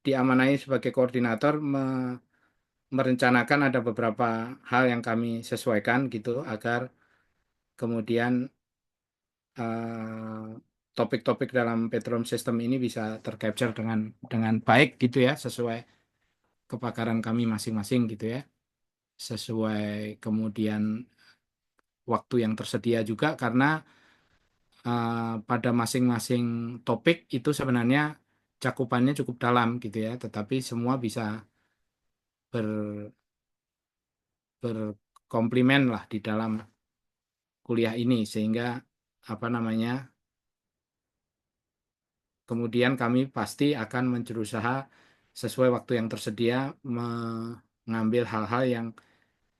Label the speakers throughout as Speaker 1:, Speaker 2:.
Speaker 1: diamanai sebagai koordinator merencanakan ada beberapa hal yang kami sesuaikan gitu agar kemudian eh, topik-topik dalam Petroleum System ini bisa tercapture dengan baik gitu ya, sesuai kepakaran kami masing-masing gitu ya, sesuai kemudian waktu yang tersedia juga karena pada masing-masing topik itu sebenarnya cakupannya cukup dalam gitu ya, tetapi semua bisa ber, berkomplimen lah di dalam kuliah ini sehingga apa namanya kemudian kami pasti akan berusaha sesuai waktu yang tersedia mengambil hal-hal yang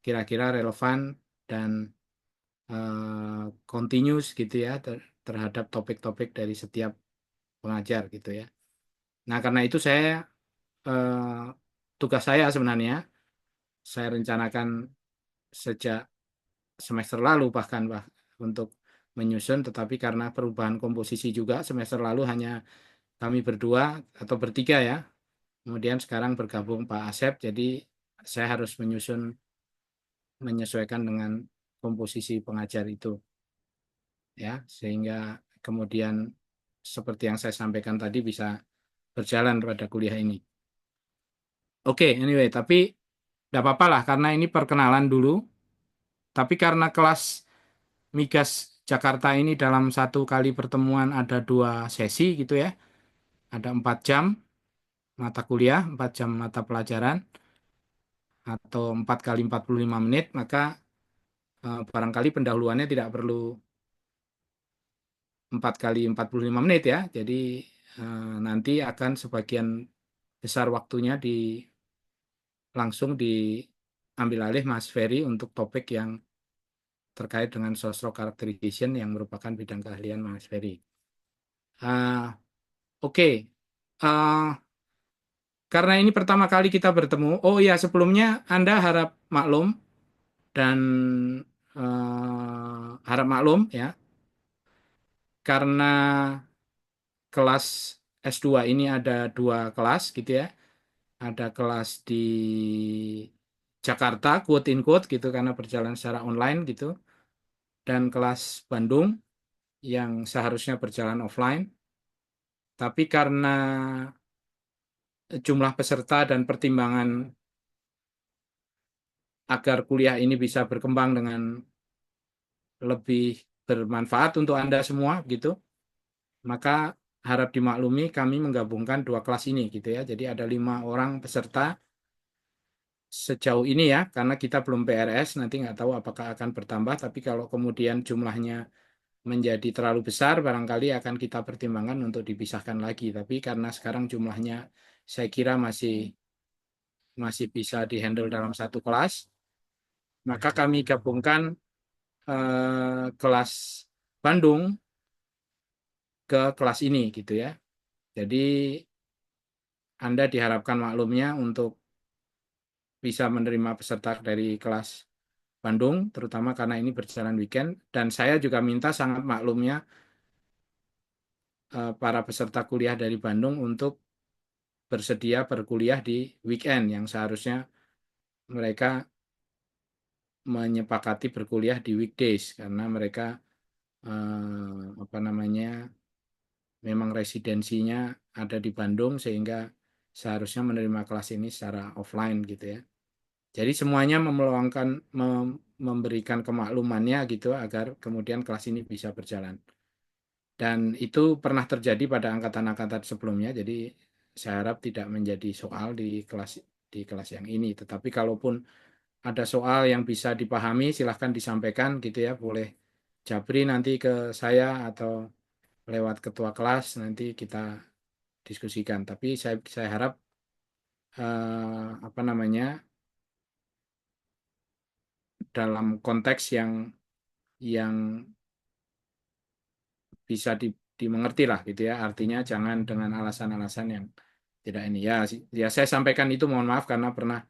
Speaker 1: kira-kira relevan dan continuous gitu ya terhadap topik-topik dari setiap pengajar gitu ya. Nah, karena itu eh, tugas saya sebenarnya saya rencanakan sejak semester lalu bahkan untuk menyusun, tetapi karena perubahan komposisi juga semester lalu hanya kami berdua atau bertiga ya. Kemudian sekarang bergabung Pak Asep, jadi saya harus menyesuaikan dengan komposisi pengajar itu ya, sehingga kemudian seperti yang saya sampaikan tadi bisa berjalan pada kuliah ini. Oke, anyway, tapi tidak apa-apa lah karena ini perkenalan dulu. Tapi karena kelas Migas Jakarta ini dalam satu kali pertemuan ada 2 sesi gitu ya, ada 4 jam mata kuliah, 4 jam mata pelajaran, atau 4 kali 45 menit, maka barangkali pendahuluannya tidak perlu 4 kali 45 menit ya. Jadi nanti akan sebagian besar waktunya langsung diambil alih Mas Ferry untuk topik yang terkait dengan sosro characterization yang merupakan bidang keahlian Mas Ferry. Ah, oke. Karena ini pertama kali kita bertemu. Oh iya, sebelumnya Anda dan harap maklum ya, karena kelas S2 ini ada 2 kelas gitu ya. Ada kelas di Jakarta, quote in quote gitu, karena berjalan secara online gitu. Dan kelas Bandung yang seharusnya berjalan offline. Tapi karena jumlah peserta dan pertimbangan agar kuliah ini bisa berkembang dengan lebih bermanfaat untuk Anda semua gitu, maka harap dimaklumi kami menggabungkan 2 kelas ini gitu ya. Jadi ada 5 orang peserta sejauh ini ya, karena kita belum PRS, nanti nggak tahu apakah akan bertambah, tapi kalau kemudian jumlahnya menjadi terlalu besar, barangkali akan kita pertimbangkan untuk dipisahkan lagi. Tapi karena sekarang jumlahnya saya kira masih masih bisa dihandle dalam satu kelas, maka kami gabungkan kelas Bandung ke kelas ini gitu ya. Jadi Anda diharapkan maklumnya untuk bisa menerima peserta dari kelas Bandung, terutama karena ini berjalan weekend. Dan saya juga minta sangat maklumnya para peserta kuliah dari Bandung untuk bersedia berkuliah di weekend yang seharusnya mereka menyepakati berkuliah di weekdays karena mereka apa namanya memang residensinya ada di Bandung sehingga seharusnya menerima kelas ini secara offline gitu ya. Jadi semuanya memberikan kemaklumannya gitu agar kemudian kelas ini bisa berjalan. Dan itu pernah terjadi pada angkatan-angkatan sebelumnya, jadi saya harap tidak menjadi soal di kelas yang ini. Tetapi kalaupun ada soal yang bisa dipahami, silahkan disampaikan gitu ya. Boleh Japri nanti ke saya atau lewat ketua kelas nanti kita diskusikan. Tapi saya harap apa namanya dalam konteks yang bisa dimengerti lah gitu ya. Artinya jangan dengan alasan-alasan yang tidak ini ya. Ya saya sampaikan itu mohon maaf karena pernah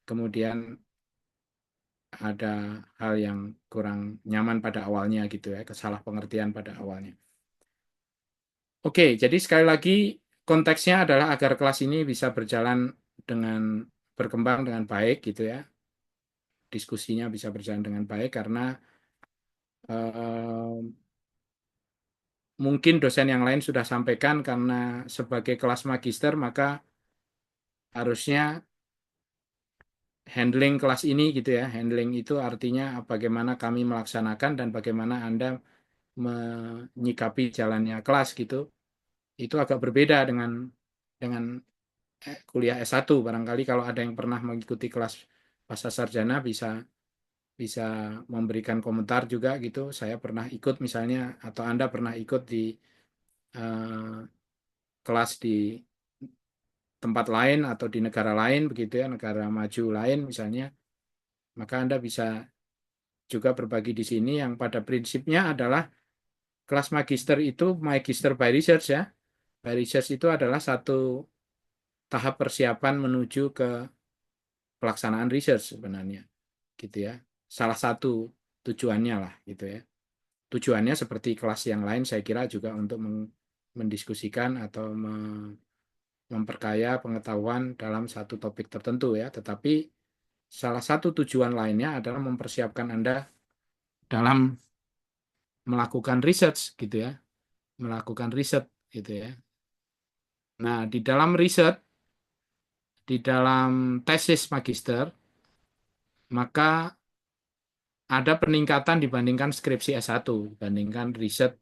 Speaker 1: kemudian ada hal yang kurang nyaman pada awalnya gitu ya, kesalah pengertian pada awalnya. Oke, jadi sekali lagi konteksnya adalah agar kelas ini bisa berjalan dengan berkembang dengan baik gitu ya. Diskusinya bisa berjalan dengan baik karena eh, mungkin dosen yang lain sudah sampaikan karena sebagai kelas magister maka harusnya handling kelas ini gitu ya. Handling itu artinya bagaimana kami melaksanakan dan bagaimana Anda menyikapi jalannya kelas gitu. Itu agak berbeda dengan kuliah S1. Barangkali kalau ada yang pernah mengikuti kelas pasca sarjana bisa bisa memberikan komentar juga gitu. Saya pernah ikut misalnya atau Anda pernah ikut di eh, kelas di tempat lain atau di negara lain begitu ya, negara maju lain misalnya, maka Anda bisa juga berbagi di sini yang pada prinsipnya adalah kelas magister itu magister by research ya. By research itu adalah satu tahap persiapan menuju ke pelaksanaan research sebenarnya gitu ya. Salah satu tujuannya lah gitu ya. Tujuannya seperti kelas yang lain saya kira juga untuk mendiskusikan atau memperkaya pengetahuan dalam satu topik tertentu ya. Tetapi salah satu tujuan lainnya adalah mempersiapkan Anda dalam melakukan research gitu ya. Melakukan riset gitu ya. Nah, di dalam riset, di dalam tesis magister, maka ada peningkatan dibandingkan skripsi S1, dibandingkan riset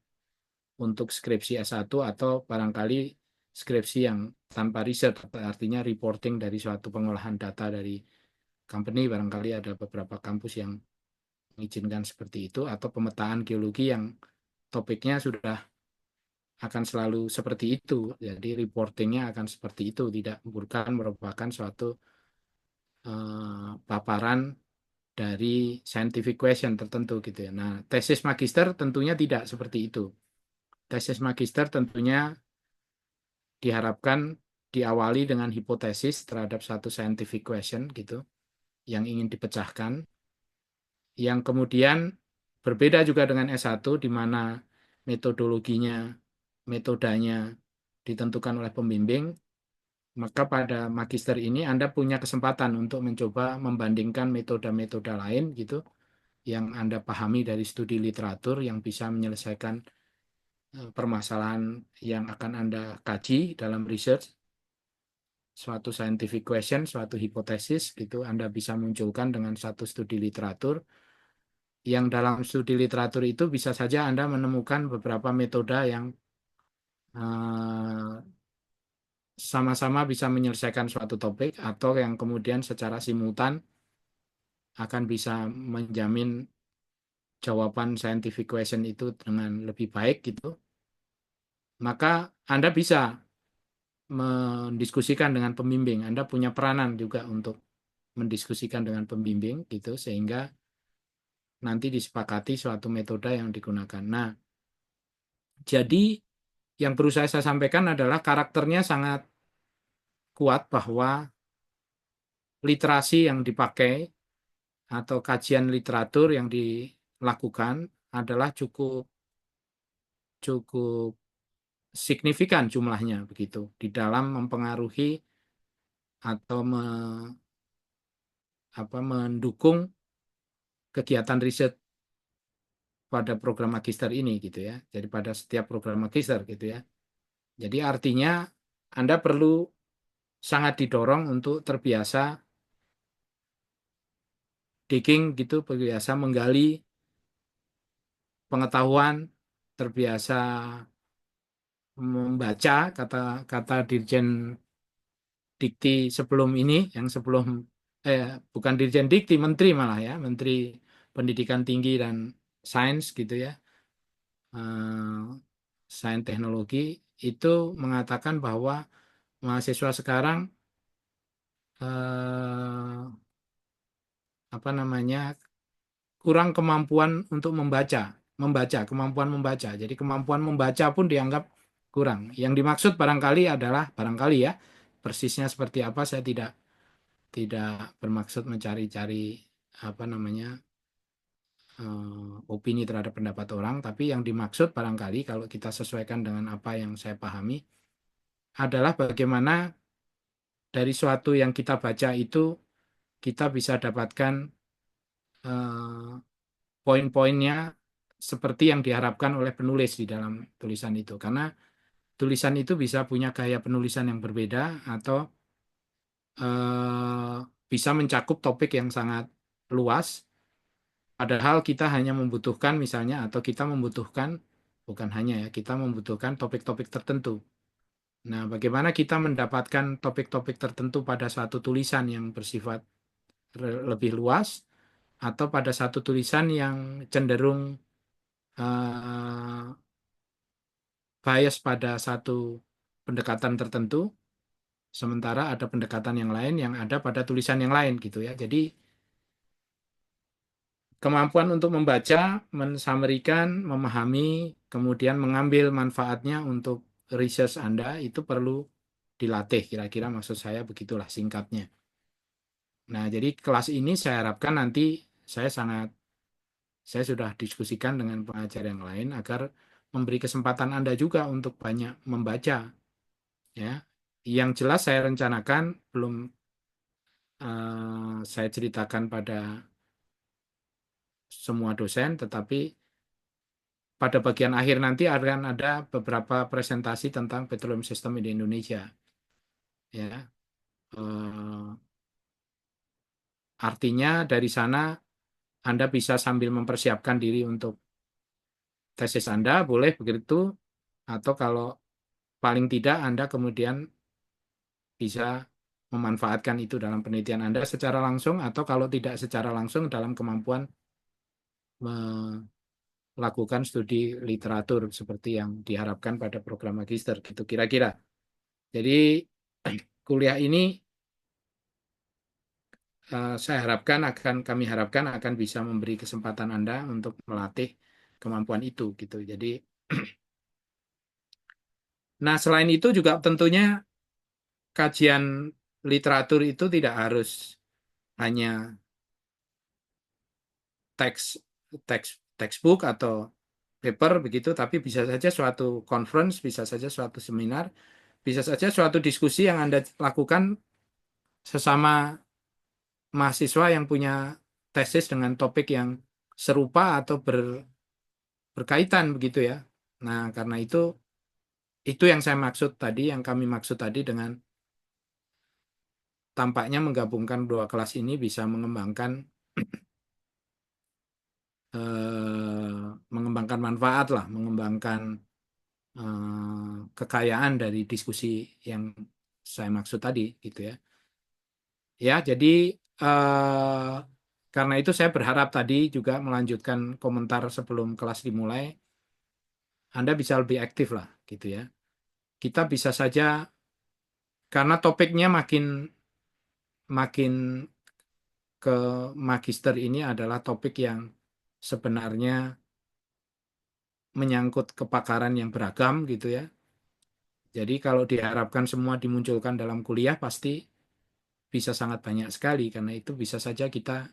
Speaker 1: untuk skripsi S1 atau barangkali skripsi yang tanpa riset, artinya reporting dari suatu pengolahan data dari company, barangkali ada beberapa kampus yang mengizinkan seperti itu, atau pemetaan geologi yang topiknya sudah akan selalu seperti itu. Jadi reportingnya akan seperti itu, tidak bukan merupakan suatu paparan dari scientific question tertentu gitu ya. Nah, tesis magister tentunya tidak seperti itu. Tesis magister tentunya diharapkan diawali dengan hipotesis terhadap satu scientific question gitu yang ingin dipecahkan, yang kemudian berbeda juga dengan S1 di mana metodologinya, metodanya ditentukan oleh pembimbing, maka pada magister ini Anda punya kesempatan untuk mencoba membandingkan metode-metode lain gitu yang Anda pahami dari studi literatur yang bisa menyelesaikan permasalahan yang akan Anda kaji dalam research, suatu scientific question, suatu hipotesis gitu Anda bisa munculkan dengan satu studi literatur yang dalam studi literatur itu bisa saja Anda menemukan beberapa metode yang eh, sama-sama bisa menyelesaikan suatu topik atau yang kemudian secara simultan akan bisa menjamin jawaban scientific question itu dengan lebih baik gitu, maka Anda bisa mendiskusikan dengan pembimbing. Anda punya peranan juga untuk mendiskusikan dengan pembimbing gitu sehingga nanti disepakati suatu metode yang digunakan. Nah, jadi yang perlu saya sampaikan adalah karakternya sangat kuat bahwa literasi yang dipakai atau kajian literatur yang dilakukan adalah cukup cukup signifikan jumlahnya begitu di dalam mempengaruhi atau mendukung kegiatan riset pada program magister ini gitu ya. Jadi pada setiap program magister gitu ya. Jadi artinya Anda perlu sangat didorong untuk terbiasa digging gitu, terbiasa menggali pengetahuan, terbiasa membaca kata kata Dirjen Dikti sebelum ini, yang sebelum bukan Dirjen Dikti, Menteri malah ya, Menteri Pendidikan Tinggi dan Sains gitu ya, Sains Teknologi itu mengatakan bahwa mahasiswa sekarang eh, apa namanya kurang kemampuan untuk kemampuan membaca. Jadi kemampuan membaca pun dianggap kurang. Yang dimaksud barangkali adalah barangkali ya persisnya seperti apa saya tidak tidak bermaksud mencari-cari apa namanya opini terhadap pendapat orang, tapi yang dimaksud barangkali kalau kita sesuaikan dengan apa yang saya pahami adalah bagaimana dari suatu yang kita baca itu kita bisa dapatkan eh, poin-poinnya seperti yang diharapkan oleh penulis di dalam tulisan itu. Karena tulisan itu bisa punya gaya penulisan yang berbeda atau eh, bisa mencakup topik yang sangat luas. Padahal kita hanya membutuhkan misalnya atau kita membutuhkan bukan hanya ya, kita membutuhkan topik-topik tertentu. Nah, bagaimana kita mendapatkan topik-topik tertentu pada satu tulisan yang bersifat lebih luas atau pada satu tulisan yang cenderung eh, bias pada satu pendekatan tertentu, sementara ada pendekatan yang lain yang ada pada tulisan yang lain gitu ya. Jadi kemampuan untuk membaca, mensamerikan, memahami, kemudian mengambil manfaatnya untuk research Anda itu perlu dilatih. Kira-kira maksud saya begitulah singkatnya. Nah, jadi kelas ini saya harapkan nanti saya sangat saya sudah diskusikan dengan pengajar yang lain agar memberi kesempatan Anda juga untuk banyak membaca ya. Yang jelas saya rencanakan belum saya ceritakan pada semua dosen, tetapi pada bagian akhir nanti akan ada beberapa presentasi tentang petroleum system di Indonesia. Ya, Eh, artinya dari sana Anda bisa sambil mempersiapkan diri untuk tesis Anda, boleh begitu, atau kalau paling tidak Anda kemudian bisa memanfaatkan itu dalam penelitian Anda secara langsung, atau kalau tidak secara langsung dalam kemampuan melakukan studi literatur seperti yang diharapkan pada program magister gitu kira-kira. Jadi kuliah ini kami harapkan akan bisa memberi kesempatan Anda untuk melatih kemampuan itu gitu. Jadi nah selain itu juga tentunya kajian literatur itu tidak harus hanya teks teks textbook atau paper begitu, tapi bisa saja suatu conference, bisa saja suatu seminar, bisa saja suatu diskusi yang Anda lakukan sesama mahasiswa yang punya tesis dengan topik yang serupa atau berkaitan begitu ya. Nah, karena itu yang saya maksud tadi, yang kami maksud tadi dengan tampaknya menggabungkan dua kelas ini bisa mengembangkan manfaat lah, mengembangkan kekayaan dari diskusi yang saya maksud tadi gitu ya. Ya, jadi eh, karena itu saya berharap tadi juga melanjutkan komentar sebelum kelas dimulai, Anda bisa lebih aktif lah gitu ya. Kita bisa saja karena topiknya makin makin ke magister ini adalah topik yang sebenarnya menyangkut kepakaran yang beragam gitu ya. Jadi kalau diharapkan semua dimunculkan dalam kuliah pasti bisa sangat banyak sekali karena itu bisa saja kita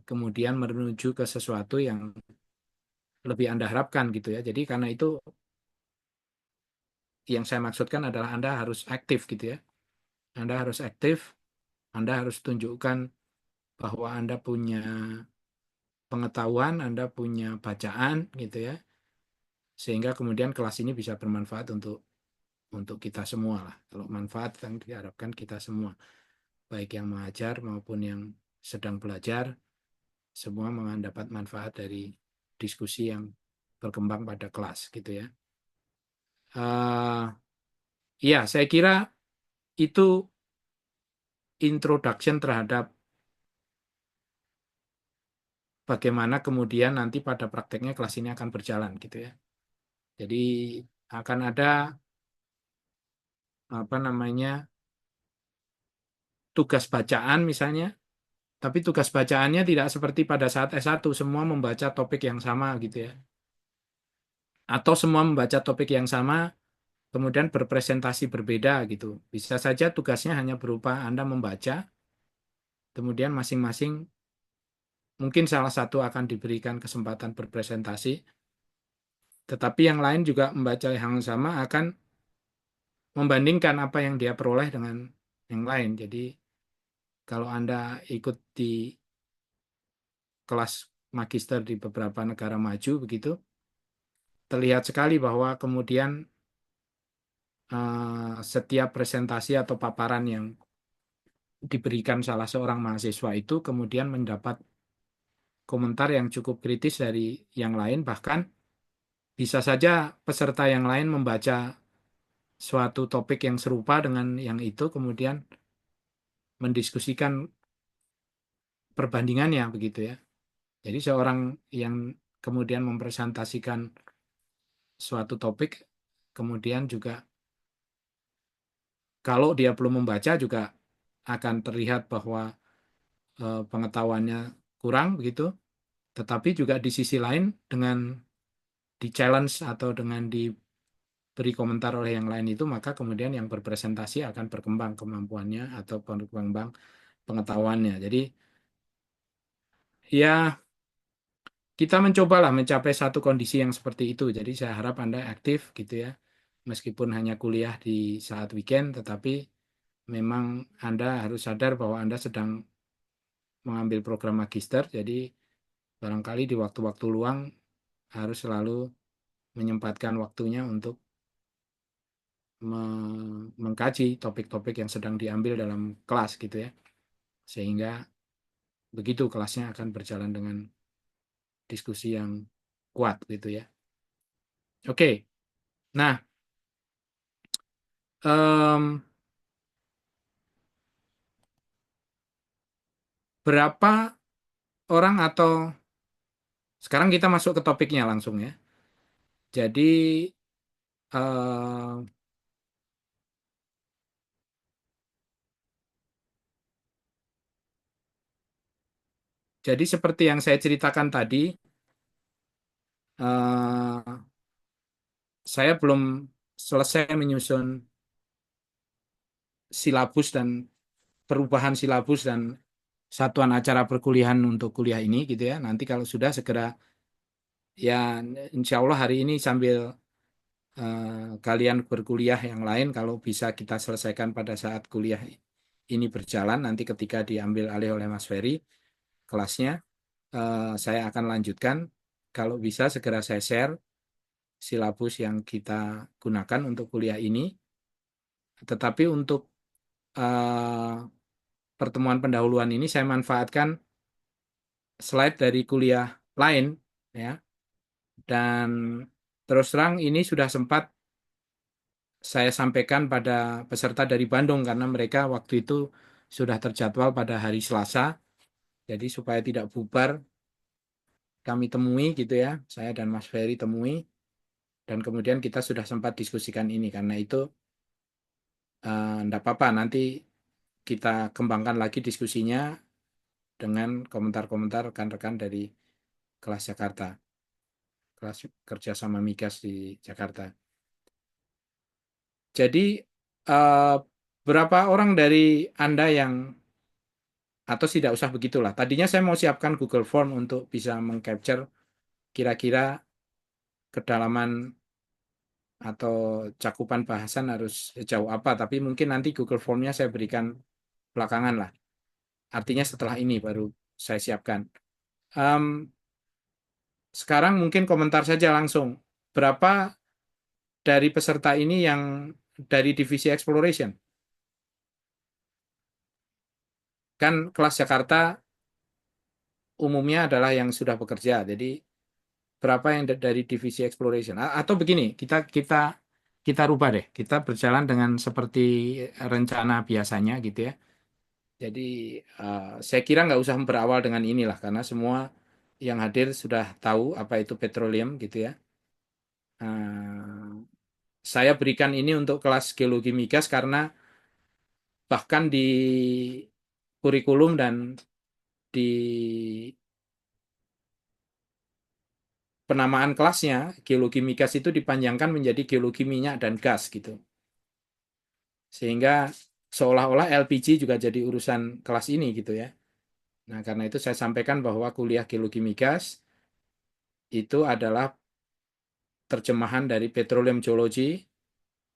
Speaker 1: kemudian menuju ke sesuatu yang lebih Anda harapkan gitu ya. Jadi karena itu yang saya maksudkan adalah Anda harus aktif gitu ya. Anda harus aktif, Anda harus tunjukkan bahwa Anda punya pengetahuan, Anda punya bacaan gitu ya. Sehingga kemudian kelas ini bisa bermanfaat untuk kita semua lah. Kalau manfaat yang diharapkan kita semua, baik yang mengajar maupun yang sedang belajar, semua mendapat manfaat dari diskusi yang berkembang pada kelas gitu ya. Ya, saya kira itu introduction terhadap bagaimana kemudian nanti pada prakteknya kelas ini akan berjalan gitu ya. Jadi akan ada apa namanya tugas bacaan misalnya, tapi tugas bacaannya tidak seperti pada saat S1 semua membaca topik yang sama gitu ya. Atau semua membaca topik yang sama kemudian berpresentasi berbeda gitu. Bisa saja tugasnya hanya berupa Anda membaca, kemudian masing-masing mungkin salah satu akan diberikan kesempatan berpresentasi, Tetapi yang lain juga membaca yang sama akan membandingkan apa yang dia peroleh dengan yang lain. Jadi kalau Anda ikut di kelas magister di beberapa negara maju begitu, terlihat sekali bahwa kemudian setiap presentasi atau paparan yang diberikan salah seorang mahasiswa itu kemudian mendapat komentar yang cukup kritis dari yang lain, bahkan bisa saja peserta yang lain membaca suatu topik yang serupa dengan yang itu, kemudian mendiskusikan perbandingannya begitu ya. Jadi seorang yang kemudian mempresentasikan suatu topik, kemudian juga kalau dia belum membaca juga akan terlihat bahwa pengetahuannya kurang begitu. Tetapi juga di sisi lain dengan di challenge atau dengan diberi komentar oleh yang lain itu, maka kemudian yang berpresentasi akan berkembang kemampuannya atau berkembang pengetahuannya. Jadi ya kita mencobalah mencapai satu kondisi yang seperti itu. Jadi saya harap Anda aktif gitu ya. Meskipun hanya kuliah di saat weekend, tetapi memang Anda harus sadar bahwa Anda sedang mengambil program magister. Jadi barangkali di waktu-waktu luang harus selalu menyempatkan waktunya untuk mengkaji topik-topik yang sedang diambil dalam kelas gitu ya. Sehingga begitu kelasnya akan berjalan dengan diskusi yang kuat gitu ya. Oke, nah em, berapa orang atau sekarang kita masuk ke topiknya langsung ya. Jadi eh, jadi seperti yang saya ceritakan tadi, eh, saya belum selesai menyusun silabus dan perubahan silabus dan satuan acara perkuliahan untuk kuliah ini gitu ya. Nanti kalau sudah segera ya insya Allah hari ini sambil kalian berkuliah yang lain kalau bisa kita selesaikan pada saat kuliah ini berjalan nanti ketika diambil alih oleh Mas Ferry kelasnya saya akan lanjutkan kalau bisa segera saya share silabus yang kita gunakan untuk kuliah ini tetapi untuk eh, pertemuan pendahuluan ini saya manfaatkan slide dari kuliah lain ya dan terus terang ini sudah sempat saya sampaikan pada peserta dari Bandung karena mereka waktu itu sudah terjadwal pada hari Selasa. Jadi supaya tidak bubar kami temui gitu ya. Saya dan Mas Ferry temui dan kemudian kita sudah sempat diskusikan ini karena itu enggak apa-apa nanti kita kembangkan lagi diskusinya dengan komentar-komentar rekan-rekan dari kelas Jakarta, kelas kerjasama Migas di Jakarta. Jadi eh, berapa orang dari Anda yang atau tidak usah begitulah. Tadinya saya mau siapkan Google Form untuk bisa mengcapture kira-kira kedalaman atau cakupan bahasan harus sejauh apa, tapi mungkin nanti Google Formnya saya berikan belakangan lah. Artinya setelah ini baru saya siapkan. Em, sekarang mungkin komentar saja langsung. Berapa dari peserta ini yang dari divisi exploration? Kan kelas Jakarta umumnya adalah yang sudah bekerja, jadi berapa yang dari divisi exploration atau begini kita rubah deh kita berjalan dengan seperti rencana biasanya gitu ya jadi saya kira nggak usah berawal dengan inilah karena semua yang hadir sudah tahu apa itu petroleum gitu ya. Saya berikan ini untuk kelas geologi migas karena bahkan di kurikulum dan di penamaan kelasnya geologi migas itu dipanjangkan menjadi geologi minyak dan gas gitu. Sehingga seolah-olah LPG juga jadi urusan kelas ini gitu ya. Nah, karena itu saya sampaikan bahwa kuliah geologi migas itu adalah terjemahan dari petroleum geology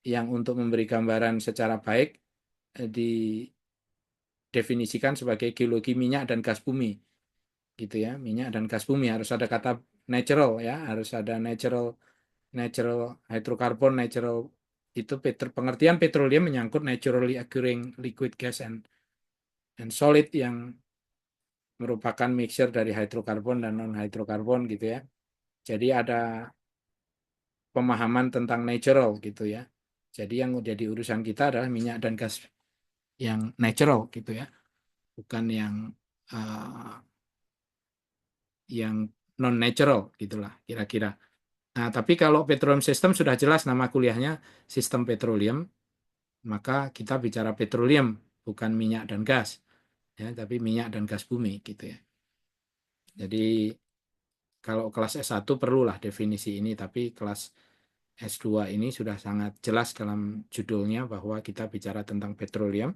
Speaker 1: yang untuk memberi gambaran secara baik didefinisikan sebagai geologi minyak dan gas bumi, gitu ya. Minyak dan gas bumi harus ada kata natural ya, harus ada natural natural hydrocarbon, natural itu pengertian petroleum menyangkut naturally occurring liquid gas and solid yang merupakan mixture dari hidrokarbon dan non hidrokarbon gitu ya. Jadi ada pemahaman tentang natural gitu ya. Jadi yang jadi urusan kita adalah minyak dan gas yang natural gitu ya, bukan uh, yang non natural gitulah kira-kira. Nah, tapi kalau petroleum system sudah jelas nama kuliahnya sistem petroleum, maka kita bicara petroleum bukan minyak dan gas ya, tapi minyak dan gas bumi gitu ya. Jadi kalau kelas S1 perlulah definisi ini, tapi kelas S2 ini sudah sangat jelas dalam judulnya bahwa kita bicara tentang petroleum.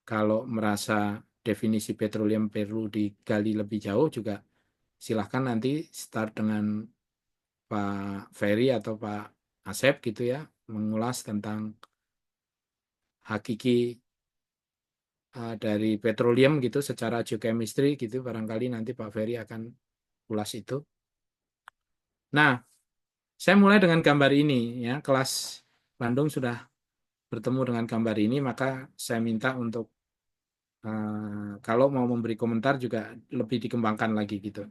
Speaker 1: Kalau merasa definisi petroleum perlu digali lebih jauh juga silahkan nanti start dengan Pak Ferry atau Pak Asep gitu ya, mengulas tentang hakiki dari petroleum gitu secara geochemistry gitu, barangkali nanti Pak Ferry akan ulas itu. Nah, saya mulai dengan gambar ini ya, kelas Bandung sudah bertemu dengan gambar ini, maka saya minta untuk kalau mau memberi komentar juga lebih dikembangkan lagi gitu.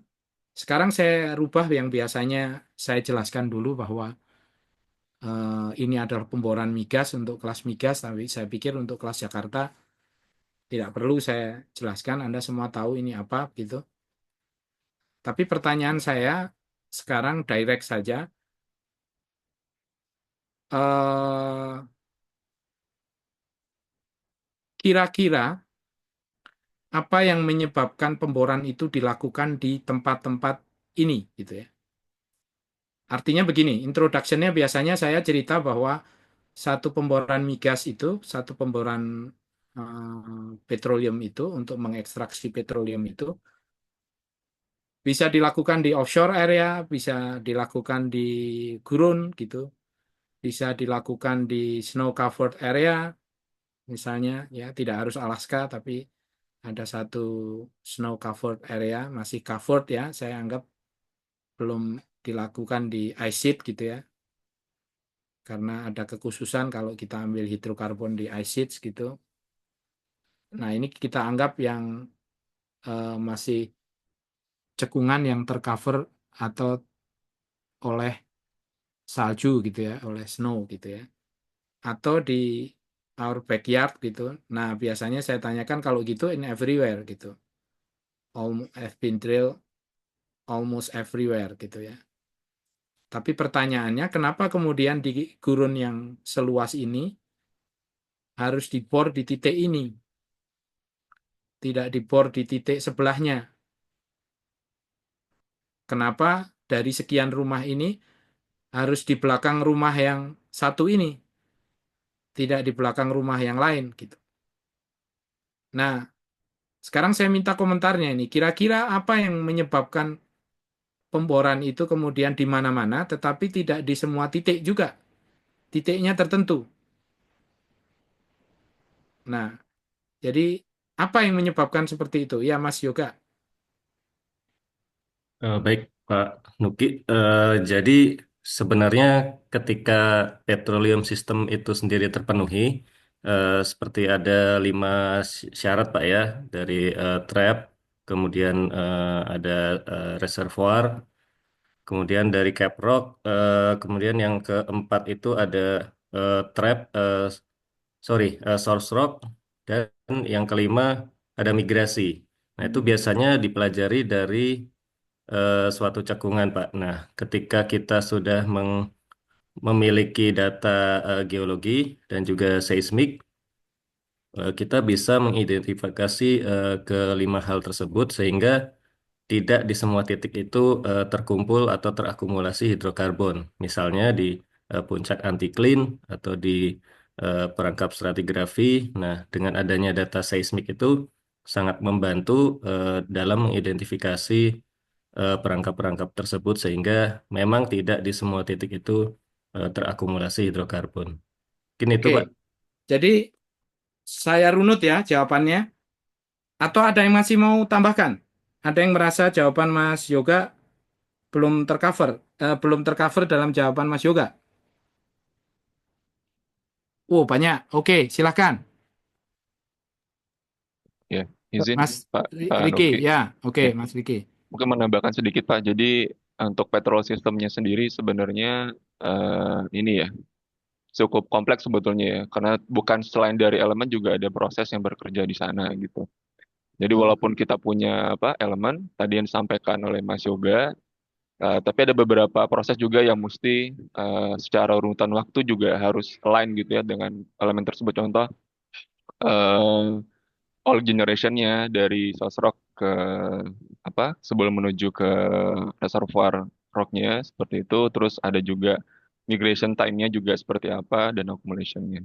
Speaker 1: Sekarang saya rubah yang biasanya saya jelaskan dulu bahwa ini adalah pemboran migas untuk kelas migas, tapi saya pikir untuk kelas Jakarta tidak perlu saya jelaskan, Anda semua tahu ini apa gitu. Tapi pertanyaan saya sekarang direct saja, eh, kira-kira apa yang menyebabkan pemboran itu dilakukan di tempat-tempat ini gitu ya. Artinya begini, introduction-nya biasanya saya cerita bahwa satu pemboran migas itu, satu pemboran petroleum itu untuk mengekstraksi petroleum itu bisa dilakukan di offshore area, bisa dilakukan di gurun gitu, bisa dilakukan di snow covered area misalnya ya, tidak harus Alaska tapi ada satu snow covered area masih covered ya, saya anggap belum dilakukan di ice sheet gitu ya, karena ada kekhususan kalau kita ambil hidrokarbon di ice sheets gitu. Nah, ini kita anggap yang masih cekungan yang tercover atau oleh salju gitu ya, oleh snow gitu ya. Atau di our backyard gitu. Nah, biasanya saya tanyakan kalau gitu in everywhere gitu. Almost have been drilled almost everywhere gitu ya. Tapi pertanyaannya, kenapa kemudian di gurun yang seluas ini harus dibor di titik ini, tidak dibor di titik sebelahnya? Kenapa dari sekian rumah ini harus di belakang rumah yang satu ini, tidak di belakang rumah yang lain gitu? Nah, sekarang saya minta komentarnya ini. Kira-kira apa yang menyebabkan pemboran itu kemudian di mana-mana, tetapi tidak di semua titik juga? Titiknya tertentu. Nah, jadi apa yang menyebabkan seperti itu? Ya, Mas Yoga.
Speaker 2: Baik, Pak Nuki. Jadi sebenarnya ketika petroleum system itu sendiri terpenuhi, seperti ada 5 syarat, Pak ya, dari trap, kemudian ada reservoir, kemudian dari caprock, kemudian yang keempat itu ada trap, source rock, dan yang kelima ada migrasi. Nah, itu biasanya dipelajari dari suatu cekungan, Pak. Nah, ketika kita sudah memiliki data geologi dan juga seismik, kita bisa mengidentifikasi kelima hal tersebut sehingga tidak di semua titik itu terkumpul atau terakumulasi hidrokarbon. Misalnya di puncak anticline atau di perangkap stratigrafi. Nah, dengan adanya data seismik itu sangat membantu dalam mengidentifikasi perangkap-perangkap tersebut sehingga memang tidak di semua titik itu terakumulasi hidrokarbon. Mungkin itu,
Speaker 1: Oke,
Speaker 2: Pak.
Speaker 1: jadi saya runut ya jawabannya. Atau ada yang masih mau tambahkan? Ada yang merasa jawaban Mas Yoga belum tercover dalam jawaban Mas Yoga? Oh, banyak. Oke, silakan.
Speaker 3: Ya, izin
Speaker 1: Mas
Speaker 3: Pak
Speaker 1: Riki,
Speaker 3: Nuki.
Speaker 1: ya. Oke,
Speaker 3: Ya,
Speaker 1: Mas Riki.
Speaker 3: mungkin menambahkan sedikit Pak. Jadi untuk petrol sistemnya sendiri sebenarnya ini ya cukup kompleks sebetulnya ya, karena bukan selain dari elemen juga ada proses yang bekerja di sana gitu. Jadi walaupun kita punya apa elemen tadi yang disampaikan oleh Mas Yoga, tapi ada beberapa proses juga yang mesti secara urutan waktu juga harus align gitu ya dengan elemen tersebut. Contoh eh, all generationnya dari source rock ke apa sebelum menuju ke reservoir rocknya seperti itu. Terus ada juga migration time-nya juga seperti apa dan accumulation-nya.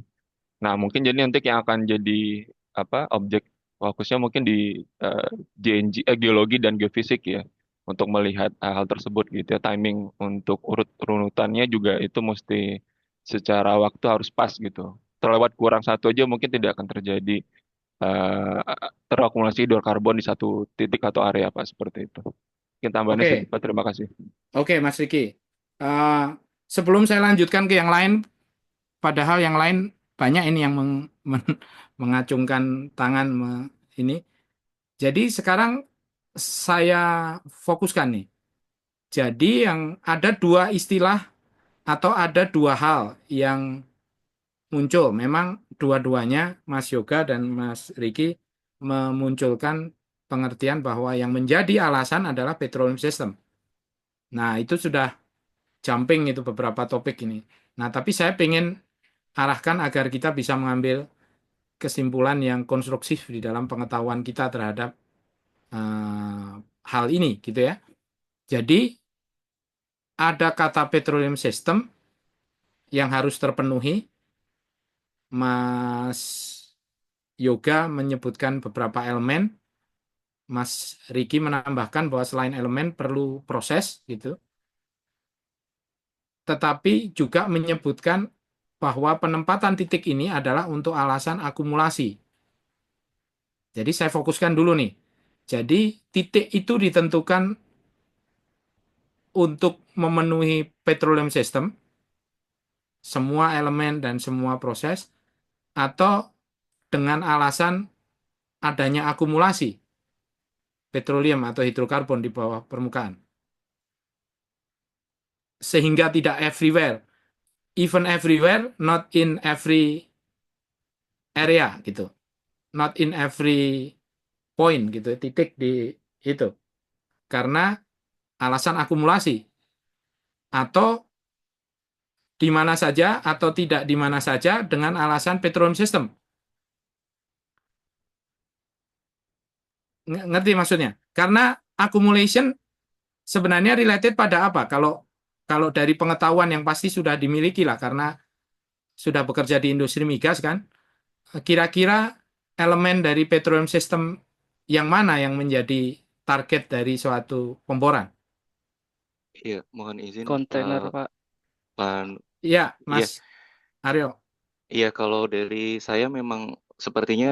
Speaker 3: Nah, mungkin jadi nanti yang akan jadi apa objek fokusnya mungkin di eh, GNG, geologi dan geofisik ya untuk melihat hal tersebut gitu ya. Timing untuk urutannya juga itu mesti secara waktu harus pas gitu. Terlewat kurang satu aja mungkin tidak akan terjadi terakumulasi hidrokarbon di satu titik atau area Pak seperti itu. Mungkin tambahannya
Speaker 1: Oke,
Speaker 3: sedikit Pak. Terima kasih.
Speaker 1: oke, Mas Riki. Eh, Sebelum saya lanjutkan ke yang lain, padahal yang lain banyak ini yang mengacungkan tangan ini. Jadi sekarang saya fokuskan nih. Jadi yang ada dua istilah atau ada dua hal yang muncul. Memang dua-duanya Mas Yoga dan Mas Riki memunculkan pengertian bahwa yang menjadi alasan adalah petroleum system. Nah, itu sudah jumping itu beberapa topik ini. Nah, tapi saya ingin arahkan agar kita bisa mengambil kesimpulan yang konstruksif di dalam pengetahuan kita terhadap eh, hal ini, gitu ya. Jadi, ada kata petroleum system yang harus terpenuhi. Mas Yoga menyebutkan beberapa elemen, Mas Riki menambahkan bahwa selain elemen perlu proses gitu, tetapi juga menyebutkan bahwa penempatan titik ini adalah untuk alasan akumulasi. Jadi saya fokuskan dulu nih. Jadi titik itu ditentukan untuk memenuhi petroleum system, semua elemen dan semua proses, atau dengan alasan adanya akumulasi petroleum atau hidrokarbon di bawah permukaan. Sehingga tidak everywhere. Even everywhere, not in every area gitu. Not in every point gitu, titik di itu. Karena alasan akumulasi. Atau di mana saja atau tidak di mana saja dengan alasan petroleum system. Ngerti maksudnya? Karena accumulation sebenarnya related pada apa? Kalau kalau dari pengetahuan yang pasti sudah dimiliki lah karena sudah bekerja di industri migas kan, kira-kira elemen dari petroleum system yang mana yang menjadi target dari suatu pemboran?
Speaker 4: Iya, mohon izin,
Speaker 5: Kontainer, Pak.
Speaker 4: Pak.
Speaker 1: Iya,
Speaker 4: Iya,
Speaker 1: Mas Aryo.
Speaker 4: iya kalau dari saya memang sepertinya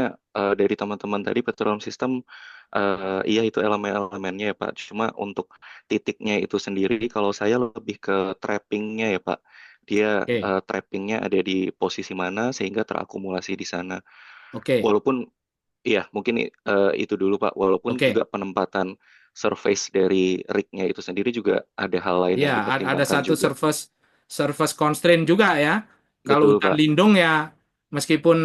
Speaker 4: dari teman-teman tadi petroleum system, iya itu elemen-elemennya ya Pak. Cuma untuk titiknya itu sendiri, kalau saya lebih ke trappingnya ya Pak. Dia
Speaker 1: Oke,
Speaker 4: trappingnya ada di posisi mana sehingga terakumulasi di sana.
Speaker 1: oke,
Speaker 4: Walaupun, iya mungkin itu dulu Pak. Walaupun juga
Speaker 1: oke.
Speaker 4: penempatan surface dari rig-nya itu sendiri juga ada hal lain
Speaker 1: Ya,
Speaker 4: yang
Speaker 1: ada
Speaker 4: dipertimbangkan
Speaker 1: satu
Speaker 4: juga.
Speaker 1: surface constraint juga ya. Kalau
Speaker 4: Betul
Speaker 1: hutan
Speaker 4: Pak.
Speaker 1: lindung ya, meskipun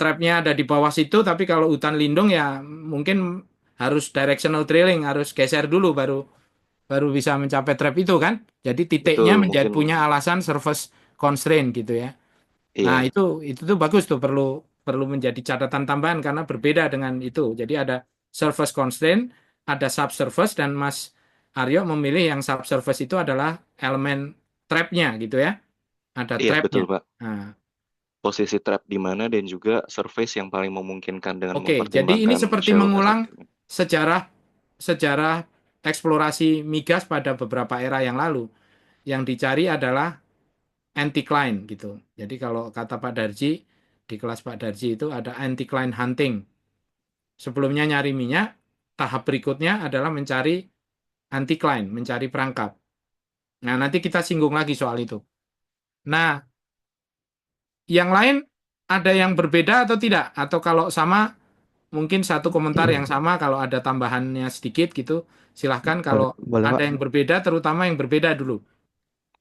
Speaker 1: trapnya ada di bawah situ, tapi kalau hutan lindung ya mungkin harus directional drilling, harus geser dulu baru baru bisa mencapai trap itu kan. Jadi titiknya
Speaker 4: Betul,
Speaker 1: menjadi
Speaker 4: mungkin
Speaker 1: punya alasan surface constraint gitu ya. Nah,
Speaker 4: iya,
Speaker 1: itu tuh bagus tuh perlu perlu menjadi catatan tambahan karena berbeda dengan itu. Jadi ada surface constraint, ada subsurface dan Mas Aryo memilih yang subsurface itu adalah elemen trapnya gitu ya. Ada
Speaker 4: iya
Speaker 1: trapnya.
Speaker 4: betul Pak.
Speaker 1: Nah,
Speaker 4: Posisi trap di mana dan juga surface yang paling memungkinkan dengan
Speaker 1: oke, jadi ini
Speaker 4: mempertimbangkan
Speaker 1: seperti
Speaker 4: shallowness
Speaker 1: mengulang
Speaker 4: itu.
Speaker 1: sejarah sejarah eksplorasi migas pada beberapa era yang lalu. Yang dicari adalah anticline gitu. Jadi kalau kata Pak Darji, di kelas Pak Darji itu ada anticline hunting. Sebelumnya nyari minyak, tahap berikutnya adalah mencari anticline, mencari perangkap. Nah, nanti kita singgung lagi soal itu. Nah, yang lain ada yang berbeda atau tidak? Atau kalau sama, mungkin satu komentar yang sama, kalau ada tambahannya sedikit gitu, silahkan.
Speaker 5: Boleh,
Speaker 1: Kalau
Speaker 5: boleh Pak.
Speaker 1: ada yang berbeda, terutama yang berbeda dulu.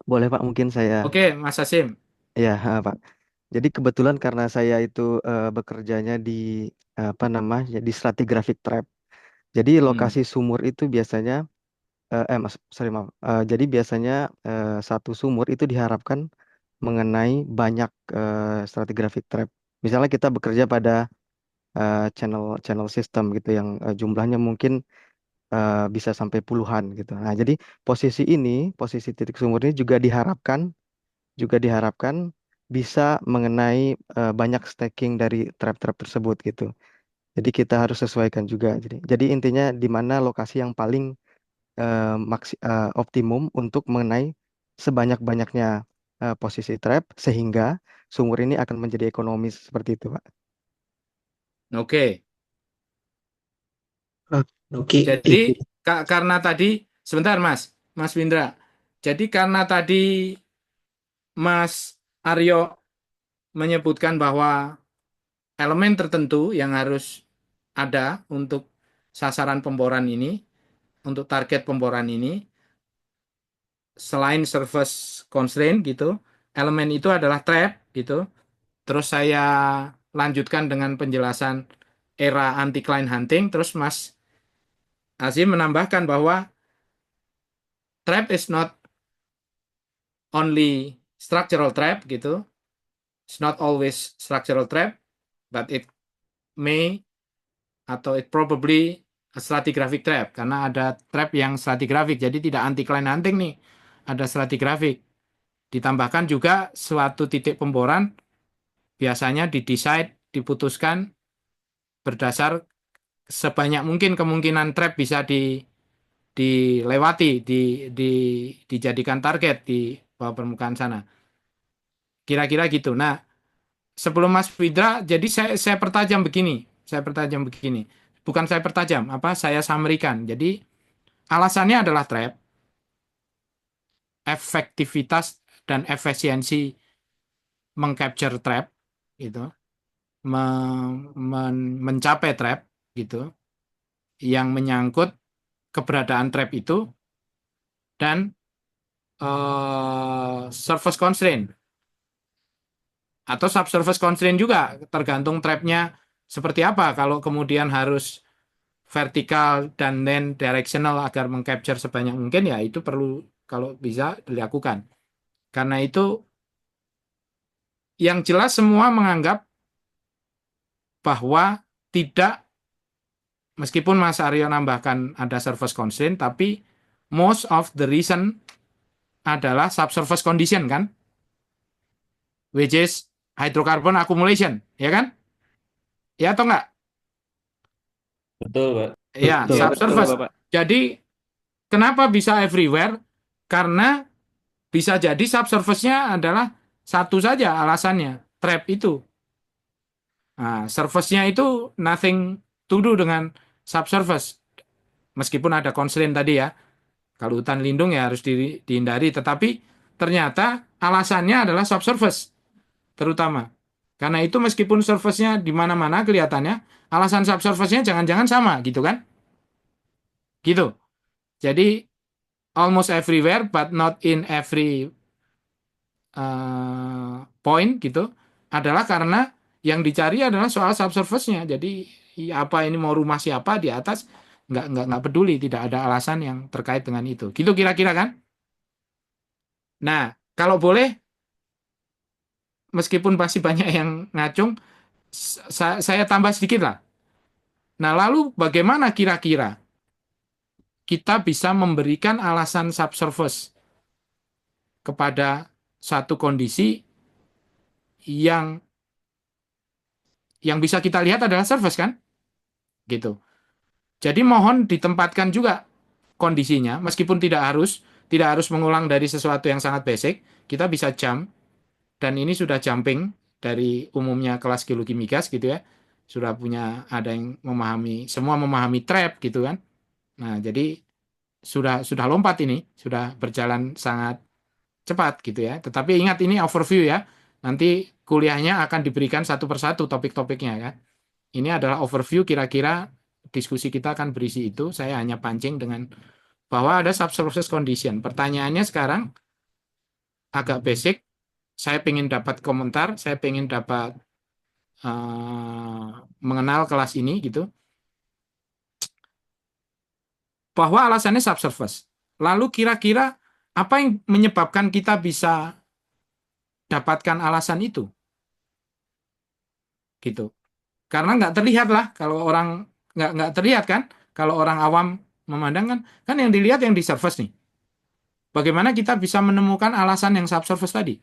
Speaker 5: Boleh Pak, mungkin saya.
Speaker 1: Oke, Mas Hasim.
Speaker 5: Ya, Pak. Jadi kebetulan karena saya itu bekerjanya di apa namanya di stratigraphic trap. Jadi lokasi sumur itu biasanya mas, sorry maaf. Jadi biasanya satu sumur itu diharapkan mengenai banyak stratigraphic trap. Misalnya kita bekerja pada channel channel system gitu yang jumlahnya mungkin bisa sampai puluhan gitu. Nah, jadi posisi titik sumur ini juga diharapkan bisa mengenai banyak stacking dari trap-trap tersebut gitu. Jadi kita harus sesuaikan juga. Jadi intinya di mana lokasi yang paling optimum untuk mengenai sebanyak-banyaknya posisi trap sehingga sumur ini akan menjadi ekonomis seperti itu, Pak.
Speaker 1: Oke.
Speaker 6: Oke,
Speaker 1: Jadi karena tadi, sebentar Mas Windra. Jadi karena tadi Mas Aryo menyebutkan bahwa elemen tertentu yang harus ada untuk sasaran pemboran ini, untuk target pemboran ini, selain surface constraint gitu, elemen itu adalah trap gitu. Terus saya lanjutkan dengan penjelasan era anti-client hunting, terus Mas Azim menambahkan bahwa trap is not only structural trap gitu. It's not always structural trap, but it may atau it probably a stratigraphic trap karena ada trap yang stratigraphic. Jadi tidak anti-client hunting nih. Ada stratigraphic. Ditambahkan juga suatu titik pemboran biasanya diputuskan berdasar sebanyak mungkin kemungkinan trap bisa dilewati, dijadikan target di bawah permukaan sana. Kira-kira gitu. Nah, sebelum Mas Widra, jadi saya pertajam begini. Bukan saya pertajam, saya samerikan. Jadi alasannya adalah trap, efektivitas dan efisiensi mengcapture trap, gitu, mencapai trap, gitu, yang menyangkut keberadaan trap itu dan surface constraint atau subsurface constraint juga, tergantung trapnya seperti apa. Kalau kemudian harus vertikal dan then directional agar mengcapture sebanyak mungkin, ya itu perlu kalau bisa dilakukan. Karena itu yang jelas semua menganggap bahwa tidak, meskipun Mas Aryo nambahkan ada surface constraint, tapi most of the reason adalah subsurface condition kan, which is hydrocarbon accumulation, ya kan? Ya atau enggak?
Speaker 2: Betul, Pak.
Speaker 1: Ya,
Speaker 2: Betul.
Speaker 1: subsurface.
Speaker 3: Bapak.
Speaker 1: Jadi kenapa bisa everywhere? Karena bisa jadi subsurface-nya adalah satu saja alasannya, trap itu. Nah, surface-nya itu nothing to do dengan subsurface. Meskipun ada constraint tadi ya. Kalau hutan lindung ya harus dihindari. Tetapi ternyata alasannya adalah subsurface. Terutama. Karena itu meskipun surface-nya di mana-mana kelihatannya, alasan subsurface-nya jangan-jangan sama gitu kan. Gitu. Jadi almost everywhere but not in every point gitu, adalah karena yang dicari adalah soal subsurface-nya. Jadi apa ini mau rumah siapa di atas, nggak peduli, tidak ada alasan yang terkait dengan itu. Gitu kira-kira kan? Nah, kalau boleh, meskipun pasti banyak yang ngacung, saya tambah sedikit lah. Nah, lalu bagaimana kira-kira kita bisa memberikan alasan subsurface kepada satu kondisi yang bisa kita lihat adalah surface kan? Gitu. Jadi mohon ditempatkan juga kondisinya, meskipun tidak harus mengulang dari sesuatu yang sangat basic, kita bisa jump, dan ini sudah jumping dari umumnya kelas geologi migas gitu ya. Sudah punya ada yang semua memahami trap gitu kan. Nah, jadi sudah lompat ini, sudah berjalan sangat cepat gitu ya. Tetapi ingat ini overview ya. Nanti kuliahnya akan diberikan satu persatu topik-topiknya ya. Ini adalah overview, kira-kira diskusi kita akan berisi itu. Saya hanya pancing dengan bahwa ada subsurface condition. Pertanyaannya sekarang agak basic. Saya ingin dapat komentar, saya ingin dapat mengenal kelas ini gitu. Bahwa alasannya subsurface. Lalu kira-kira apa yang menyebabkan kita bisa dapatkan alasan itu? Gitu. Karena nggak terlihat lah kalau orang nggak terlihat kan, kalau orang awam memandang kan yang dilihat yang di surface nih. Bagaimana kita bisa menemukan alasan yang subsurface tadi?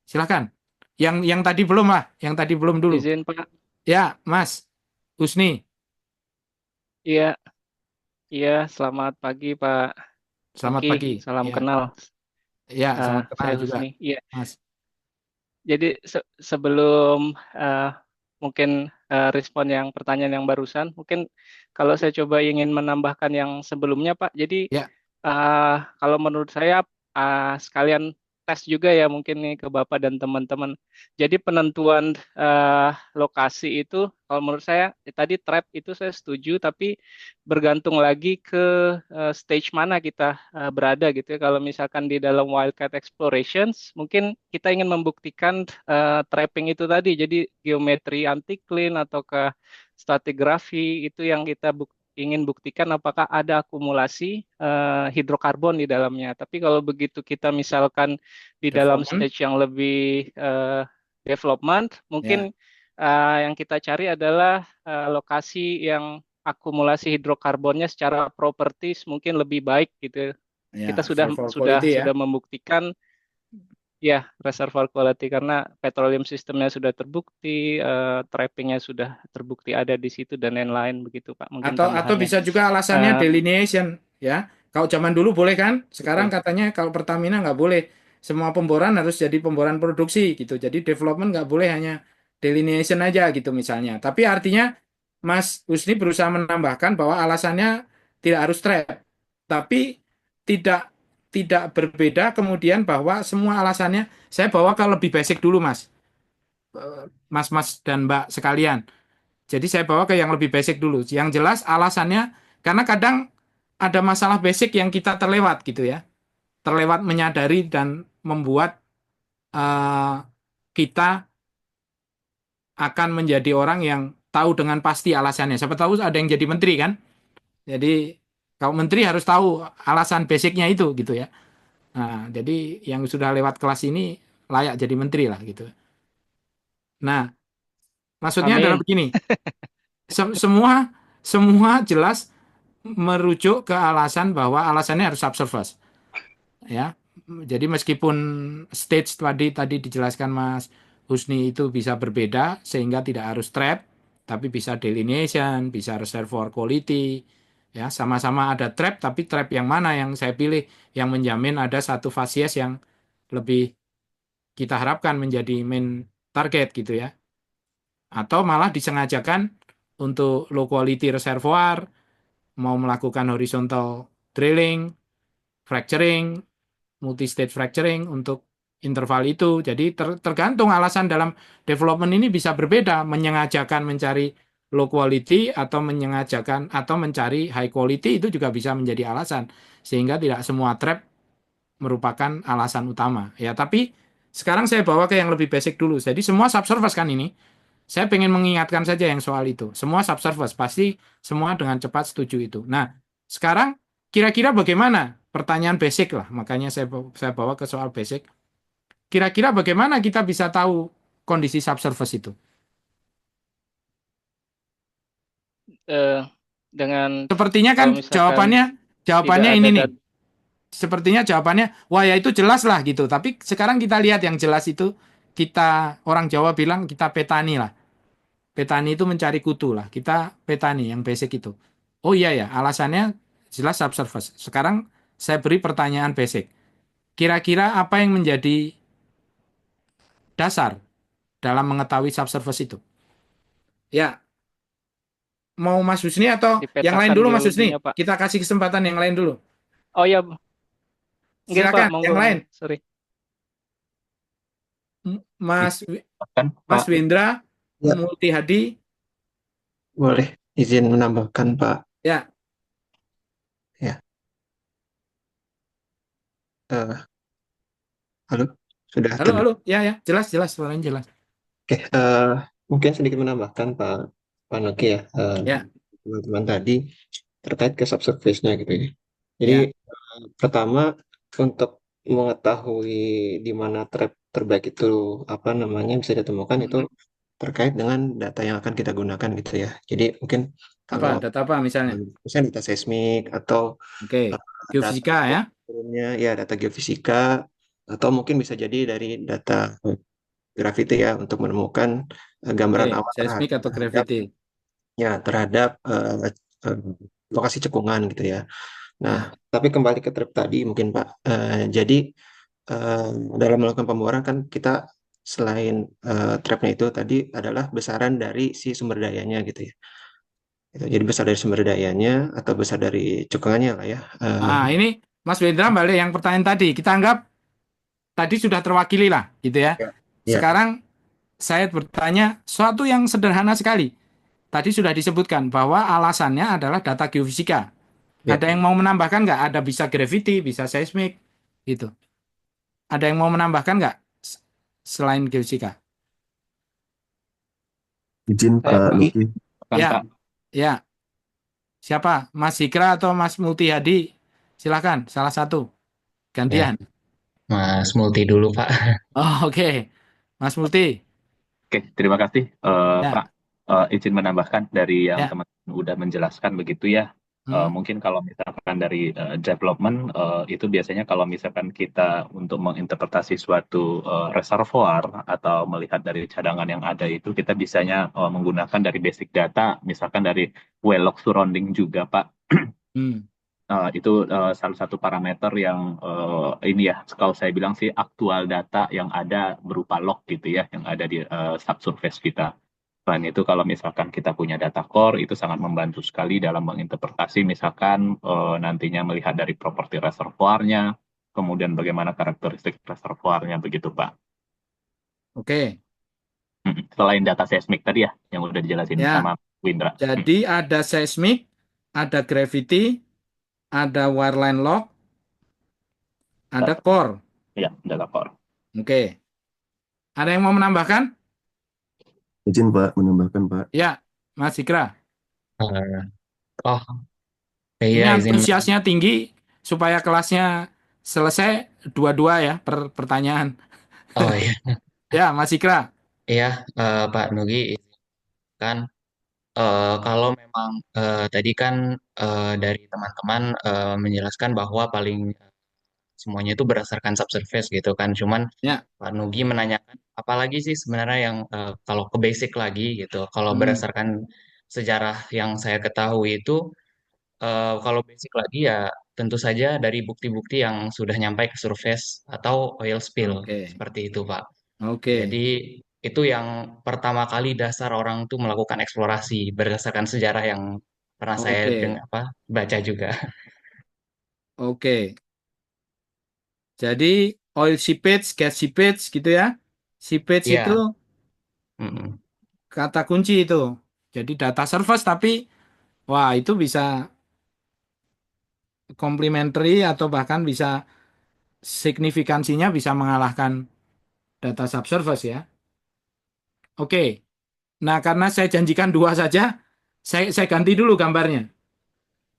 Speaker 1: Silakan. Yang tadi belum lah, yang tadi belum dulu.
Speaker 6: Izin Pak.
Speaker 1: Ya, Mas Husni.
Speaker 6: Iya, iya. Selamat pagi Pak
Speaker 1: Selamat
Speaker 6: Oki.
Speaker 1: pagi.
Speaker 6: Salam
Speaker 1: Ya,
Speaker 6: kenal.
Speaker 1: ya selamat kenal
Speaker 6: Saya
Speaker 1: juga,
Speaker 6: Husni. Iya.
Speaker 1: Mas.
Speaker 6: Jadi sebelum mungkin respon yang pertanyaan yang barusan, mungkin kalau saya coba ingin menambahkan yang sebelumnya Pak. Jadi
Speaker 1: Ya,
Speaker 6: kalau menurut saya sekalian tes juga ya mungkin nih ke Bapak dan teman-teman. Jadi penentuan lokasi itu kalau menurut saya tadi trap itu saya setuju, tapi bergantung lagi ke stage mana kita berada gitu ya. Kalau misalkan di dalam Wildcat Explorations, mungkin kita ingin membuktikan trapping itu tadi. Jadi geometri anticline ataukah stratigrafi itu yang kita ingin buktikan apakah ada akumulasi hidrokarbon di dalamnya. Tapi kalau begitu kita misalkan di dalam
Speaker 1: development.
Speaker 6: stage yang lebih development, mungkin
Speaker 1: Ya,
Speaker 6: yang kita cari adalah lokasi yang akumulasi hidrokarbonnya secara properties mungkin lebih baik gitu.
Speaker 1: ya,
Speaker 6: Kita sudah
Speaker 1: reservoir
Speaker 6: sudah
Speaker 1: quality ya.
Speaker 6: sudah membuktikan ya reservoir quality karena petroleum sistemnya sudah terbukti, trappingnya sudah terbukti ada di situ dan lain-lain begitu Pak. Mungkin
Speaker 1: Atau
Speaker 6: tambahannya.
Speaker 1: bisa juga alasannya
Speaker 6: Eh,
Speaker 1: delineation ya. Kalau zaman dulu boleh kan, sekarang
Speaker 6: betul.
Speaker 1: katanya kalau Pertamina nggak boleh. Semua pemboran harus jadi pemboran produksi gitu. Jadi development nggak boleh hanya delineation aja gitu misalnya. Tapi artinya Mas Husni berusaha menambahkan bahwa alasannya tidak harus trap, tapi tidak tidak berbeda kemudian bahwa semua alasannya saya bawa ke lebih basic dulu Mas. Mas-mas dan Mbak sekalian. Jadi saya bawa ke yang lebih basic dulu. Yang jelas alasannya karena kadang ada masalah basic yang kita terlewat gitu ya. Terlewat menyadari dan membuat eh, kita akan menjadi orang yang tahu dengan pasti alasannya. Siapa tahu ada yang jadi menteri kan. Jadi kalau menteri harus tahu alasan basicnya itu gitu ya. Nah, jadi yang sudah lewat kelas ini layak jadi menteri lah gitu. Nah, maksudnya adalah
Speaker 6: Amin.
Speaker 1: begini. Semua semua jelas merujuk ke alasan bahwa alasannya harus subsurface ya. Jadi meskipun stage tadi dijelaskan Mas Husni itu bisa berbeda sehingga tidak harus trap tapi bisa delineation, bisa reservoir quality ya, sama-sama ada trap tapi trap yang mana yang saya pilih yang menjamin ada satu fasies yang lebih kita harapkan menjadi main target gitu ya. Atau malah disengajakan untuk low quality reservoir mau melakukan horizontal drilling, fracturing, multi-stage fracturing untuk interval itu. Jadi tergantung alasan dalam development ini bisa berbeda, menyengajakan mencari low quality atau menyengajakan atau mencari high quality itu juga bisa menjadi alasan. Sehingga tidak semua trap merupakan alasan utama. Ya, tapi sekarang saya bawa ke yang lebih basic dulu. Jadi semua subsurface kan ini. Saya pengen mengingatkan saja yang soal itu. Semua subsurface, pasti semua dengan cepat setuju itu. Nah, sekarang kira-kira bagaimana? Pertanyaan basic lah, makanya saya bawa ke soal basic. Kira-kira bagaimana kita bisa tahu kondisi subsurface itu?
Speaker 6: Eh, dengan
Speaker 1: Sepertinya
Speaker 6: kalau
Speaker 1: kan
Speaker 6: misalkan
Speaker 1: jawabannya
Speaker 6: tidak
Speaker 1: ini
Speaker 6: ada
Speaker 1: nih. Sepertinya jawabannya, wah ya itu jelas lah gitu. Tapi sekarang kita lihat yang jelas itu, kita orang Jawa bilang kita petani lah. Petani itu mencari kutu lah. Kita petani yang basic itu. Oh iya ya, alasannya jelas subsurface. Sekarang saya beri pertanyaan basic. Kira-kira apa yang menjadi dasar dalam mengetahui subsurface itu? Ya, mau Mas Husni atau yang lain
Speaker 6: Dipetakan
Speaker 1: dulu Mas Husni?
Speaker 6: geologinya, Pak.
Speaker 1: Kita kasih kesempatan yang lain dulu.
Speaker 6: Oh ya, mungkin Pak,
Speaker 1: Silakan,
Speaker 6: monggo,
Speaker 1: yang lain.
Speaker 6: monggo. Sorry.
Speaker 1: Mas
Speaker 7: Kan
Speaker 1: Mas
Speaker 7: Pak,
Speaker 1: Windra,
Speaker 8: Ya,
Speaker 1: Multi Hadi,
Speaker 8: boleh izin menambahkan Pak.
Speaker 1: ya.
Speaker 8: Ya, eh, halo, sudah
Speaker 1: Halo,
Speaker 8: terdengar.
Speaker 1: halo. Ya, ya, jelas, jelas, suaranya jelas.
Speaker 8: Oke, mungkin sedikit menambahkan Pak Noki ya,
Speaker 1: Ya,
Speaker 8: teman-teman tadi terkait ke subsurface-nya gitu ya. Jadi
Speaker 1: ya.
Speaker 8: pertama untuk mengetahui di mana trap terbaik itu apa namanya bisa ditemukan itu
Speaker 1: Mm-mm.
Speaker 8: terkait dengan data yang akan kita gunakan gitu ya. Jadi mungkin
Speaker 1: Apa,
Speaker 8: kalau
Speaker 1: data apa misalnya?
Speaker 8: misalnya data seismik atau
Speaker 1: Oke,
Speaker 8: data
Speaker 1: geofisika ya.
Speaker 8: turunnya ya data geofisika atau mungkin bisa jadi dari data gravity ya untuk menemukan
Speaker 1: Oke,
Speaker 8: gambaran awal
Speaker 1: seismik atau
Speaker 8: terhadap
Speaker 1: gravity.
Speaker 8: ya terhadap eh, lokasi cekungan gitu ya. Nah,
Speaker 1: Ya,
Speaker 8: tapi kembali ke trip tadi mungkin Pak. Jadi eh, dalam melakukan pemboran kan kita selain trapnya itu tadi adalah besaran dari si sumber dayanya gitu ya. Jadi besar dari sumber dayanya atau besar dari cekungannya lah ya.
Speaker 1: nah, ini Mas Wendra balik yang pertanyaan tadi. Kita anggap tadi sudah terwakili lah, gitu ya.
Speaker 8: Ya. Ya.
Speaker 1: Sekarang saya bertanya suatu yang sederhana sekali. Tadi sudah disebutkan bahwa alasannya adalah data geofisika.
Speaker 8: Ya.
Speaker 1: Ada yang mau menambahkan nggak? Ada bisa gravity, bisa seismik, gitu. Ada yang mau menambahkan nggak selain geofisika?
Speaker 9: Izin
Speaker 7: saya
Speaker 9: Pak
Speaker 7: Nugi,
Speaker 9: Nuki.
Speaker 7: kan
Speaker 1: Ya,
Speaker 7: Pak.
Speaker 1: ya. Siapa? Mas Hikra atau Mas Multi Hadi? Silakan, salah satu.
Speaker 7: Ya,
Speaker 1: Gantian.
Speaker 7: Mas Multi dulu Pak.
Speaker 1: Oh, oke. Mas Multi.
Speaker 10: Oke, terima kasih Pak.
Speaker 1: Ya,
Speaker 10: Izin menambahkan dari yang
Speaker 1: ya.
Speaker 10: teman-teman udah menjelaskan begitu ya.
Speaker 1: Hmm,
Speaker 10: Mungkin kalau misalkan dari development itu biasanya kalau misalkan kita untuk menginterpretasi suatu reservoir atau melihat dari cadangan yang ada itu kita bisanya menggunakan dari basic data, misalkan dari well log surrounding juga Pak.
Speaker 1: hmm.
Speaker 10: Itu salah satu parameter yang ini ya, kalau saya bilang sih aktual data yang ada berupa log gitu ya, yang ada di subsurface kita. Selain itu, kalau misalkan kita punya data core, itu sangat membantu sekali dalam menginterpretasi, misalkan nantinya melihat dari properti reservoirnya, kemudian bagaimana karakteristik reservoirnya, begitu Pak.
Speaker 1: Oke.
Speaker 10: Selain data seismik tadi ya, yang udah dijelasin
Speaker 1: Ya,
Speaker 10: sama Windra.
Speaker 1: jadi ada seismik, ada gravity, ada wireline log, ada core.
Speaker 10: Ya, data core.
Speaker 1: Oke. Ada yang mau menambahkan?
Speaker 9: Izin Pak menambahkan Pak.
Speaker 1: Ya, Mas Hikra.
Speaker 7: Eh, oh,
Speaker 1: Ini
Speaker 7: iya izin.
Speaker 1: antusiasnya tinggi supaya kelasnya selesai dua-dua ya per pertanyaan.
Speaker 7: Oh iya,
Speaker 1: Ya, Mas Hikra.
Speaker 7: iya Pak Nugi kan kalau memang tadi kan dari teman-teman menjelaskan bahwa paling semuanya itu berdasarkan subsurface gitu kan. Cuman
Speaker 1: Ya.
Speaker 7: Pak Nugi menanyakan apalagi sih sebenarnya yang kalau ke basic lagi gitu. Kalau
Speaker 1: Hmm.
Speaker 7: berdasarkan sejarah yang saya ketahui itu kalau basic lagi ya tentu saja dari bukti-bukti yang sudah nyampai ke surface atau oil spill
Speaker 1: Oke.
Speaker 7: seperti itu Pak.
Speaker 1: Oke.
Speaker 7: Jadi itu yang pertama kali dasar orang tuh melakukan eksplorasi berdasarkan sejarah yang pernah saya
Speaker 1: Oke.
Speaker 7: baca juga.
Speaker 1: Oke. Jadi oil seepage, gas seepage gitu ya. Seepage itu
Speaker 7: Iya. Mm-mm.
Speaker 1: kata kunci itu. Jadi data surface tapi wah itu bisa complementary atau bahkan bisa signifikansinya bisa mengalahkan data subsurface ya. Oke. Nah, karena saya janjikan dua saja, saya ganti dulu gambarnya.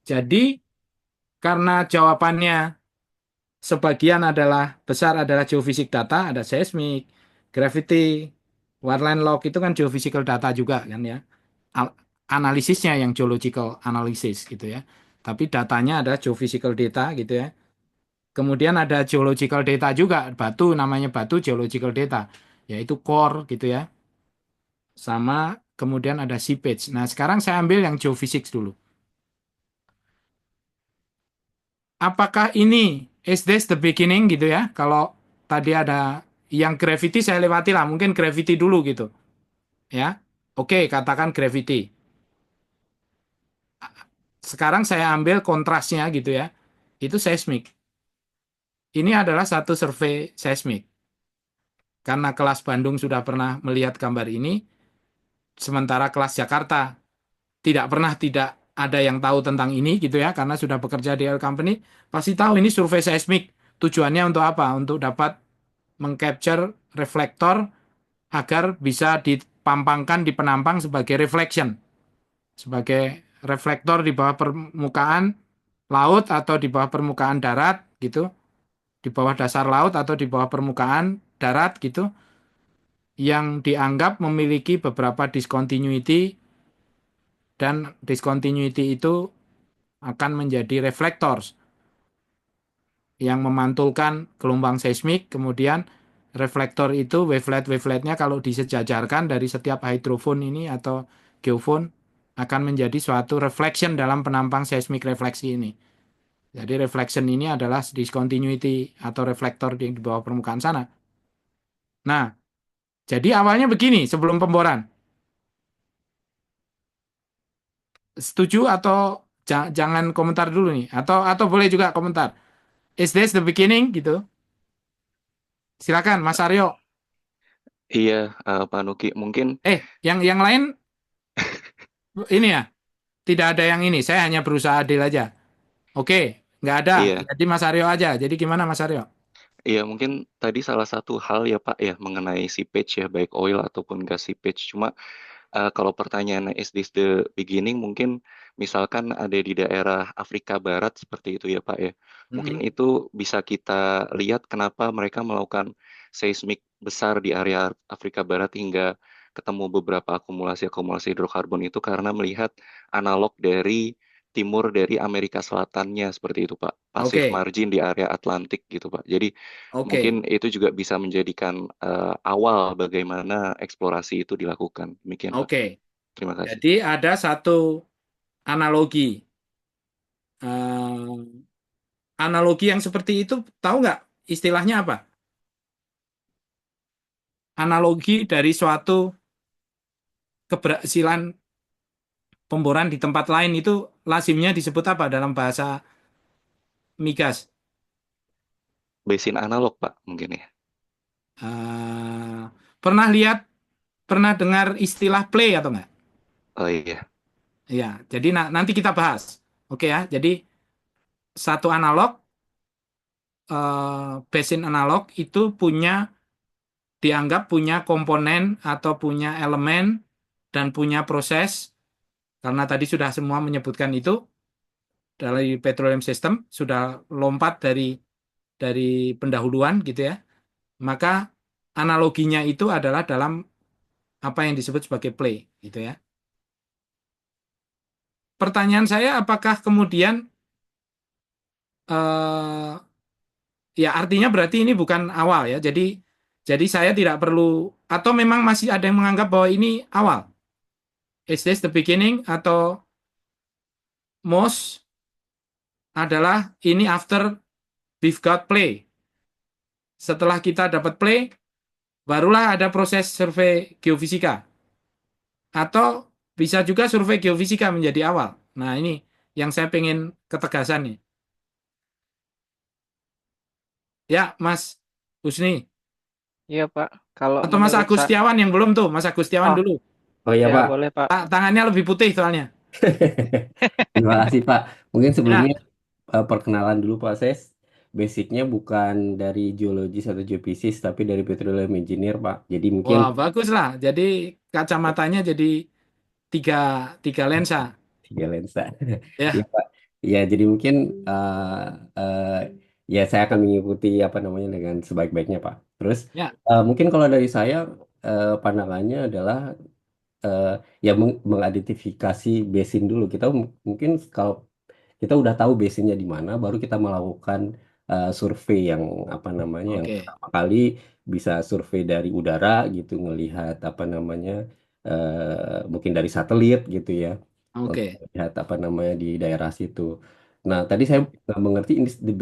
Speaker 1: Jadi karena jawabannya sebagian adalah besar adalah geofisik data, ada seismik, gravity, wireline log itu kan geophysical data juga kan ya. Al- Analisisnya yang geological analysis gitu ya. Tapi datanya ada geophysical data gitu ya. Kemudian ada geological data juga, batu namanya batu geological data, yaitu core gitu ya. Sama kemudian ada seepage. Nah, sekarang saya ambil yang geophysics dulu. apakah ini is this the beginning gitu ya? Kalau tadi ada yang gravity saya lewati lah, mungkin gravity dulu gitu ya. Oke, katakan gravity. Sekarang saya ambil kontrasnya gitu ya. Itu seismik. Ini adalah satu survei seismik. Karena kelas Bandung sudah pernah melihat gambar ini, sementara kelas Jakarta tidak ada yang tahu tentang ini gitu ya, karena sudah bekerja di oil company, pasti tahu ini survei seismik. Tujuannya untuk apa? Untuk dapat mengcapture reflektor agar bisa dipampangkan di penampang sebagai reflection, sebagai reflektor di bawah permukaan laut atau di bawah permukaan darat gitu, di bawah dasar laut atau di bawah permukaan darat gitu, yang dianggap memiliki beberapa discontinuity, dan discontinuity itu akan menjadi reflektor yang memantulkan gelombang seismik. Kemudian reflektor itu wavelet-waveletnya kalau disejajarkan dari setiap hydrophone ini atau geophone akan menjadi suatu reflection dalam penampang seismik refleksi ini. Jadi reflection ini adalah discontinuity atau reflektor di bawah permukaan sana. Nah, jadi awalnya begini sebelum pemboran. Setuju atau jangan komentar dulu nih? Atau boleh juga komentar. Is this the beginning gitu? Silakan Mas Aryo.
Speaker 4: Iya, Pak Nuki, mungkin
Speaker 1: Yang lain ini ya, tidak ada yang ini. Saya hanya berusaha adil aja. Oke, nggak ada.
Speaker 4: iya,
Speaker 1: Jadi Mas Aryo aja. Jadi gimana Mas Aryo?
Speaker 4: iya mungkin tadi salah satu hal ya Pak ya mengenai seepage ya baik oil ataupun gas seepage. Cuma kalau pertanyaannya is this the beginning, mungkin misalkan ada di daerah Afrika Barat seperti itu ya Pak ya. Mungkin itu bisa kita lihat kenapa mereka melakukan seismik besar di area Afrika Barat hingga ketemu beberapa akumulasi hidrokarbon itu karena melihat analog dari timur dari Amerika Selatannya seperti itu Pak. Pasif
Speaker 1: Oke,
Speaker 4: margin di area Atlantik gitu Pak. Jadi
Speaker 1: oke,
Speaker 4: mungkin itu juga bisa menjadikan awal bagaimana eksplorasi itu dilakukan. Demikian Pak.
Speaker 1: oke.
Speaker 4: Terima kasih.
Speaker 1: Jadi ada satu analogi. Eh, Analogi yang seperti itu tahu nggak istilahnya apa? Analogi dari suatu keberhasilan pemboran di tempat lain itu lazimnya disebut apa dalam bahasa migas?
Speaker 4: Basin analog Pak mungkin ya.
Speaker 1: Eh, pernah lihat, pernah dengar istilah play atau enggak?
Speaker 4: Oh iya.
Speaker 1: Ya, jadi nanti kita bahas. Oke ya, jadi satu analog, basin analog itu dianggap punya komponen atau punya elemen dan punya proses, karena tadi sudah semua menyebutkan itu, dari petroleum system, sudah lompat dari pendahuluan gitu ya. Maka analoginya itu adalah dalam apa yang disebut sebagai play gitu ya. Pertanyaan saya, apakah kemudian ya artinya berarti ini bukan awal ya. Jadi saya tidak perlu, atau memang masih ada yang menganggap bahwa ini awal. Is this the beginning atau most adalah ini after we've got play. Setelah kita dapat play, barulah ada proses survei geofisika. Atau bisa juga survei geofisika menjadi awal. Nah ini yang saya pengen ketegasan nih. Ya Mas Husni.
Speaker 6: Iya Pak. Kalau
Speaker 1: Atau Mas
Speaker 6: menurut saya,
Speaker 1: Agustiawan yang belum tuh. Mas Agustiawan
Speaker 6: oh
Speaker 1: dulu.
Speaker 11: Oh iya
Speaker 6: ya
Speaker 11: Pak,
Speaker 6: boleh Pak.
Speaker 1: Tangannya lebih putih soalnya.
Speaker 11: terima kasih Pak. Mungkin sebelumnya
Speaker 1: Ya.
Speaker 11: perkenalan dulu Pak. Saya basicnya bukan dari geologis atau geofisis, tapi dari petroleum engineer Pak. Jadi mungkin
Speaker 1: Wah, bagus lah. Jadi kacamatanya jadi tiga, tiga lensa.
Speaker 11: tiga lensa. Ya
Speaker 1: Ya,
Speaker 11: Pak. Ya jadi mungkin eh, eh, ya saya akan mengikuti apa namanya dengan sebaik-baiknya Pak. Terus
Speaker 1: ya,
Speaker 11: mungkin kalau dari saya pandangannya adalah eh, ya mengidentifikasi basin dulu. Kita mungkin kalau kita udah tahu basinnya di mana, baru kita melakukan survei yang apa namanya, yang
Speaker 1: oke,
Speaker 11: pertama kali bisa survei dari udara gitu, ngelihat apa namanya, mungkin dari satelit gitu ya, untuk
Speaker 1: oke,
Speaker 11: melihat apa namanya di daerah situ. Nah, tadi saya nggak mengerti ini the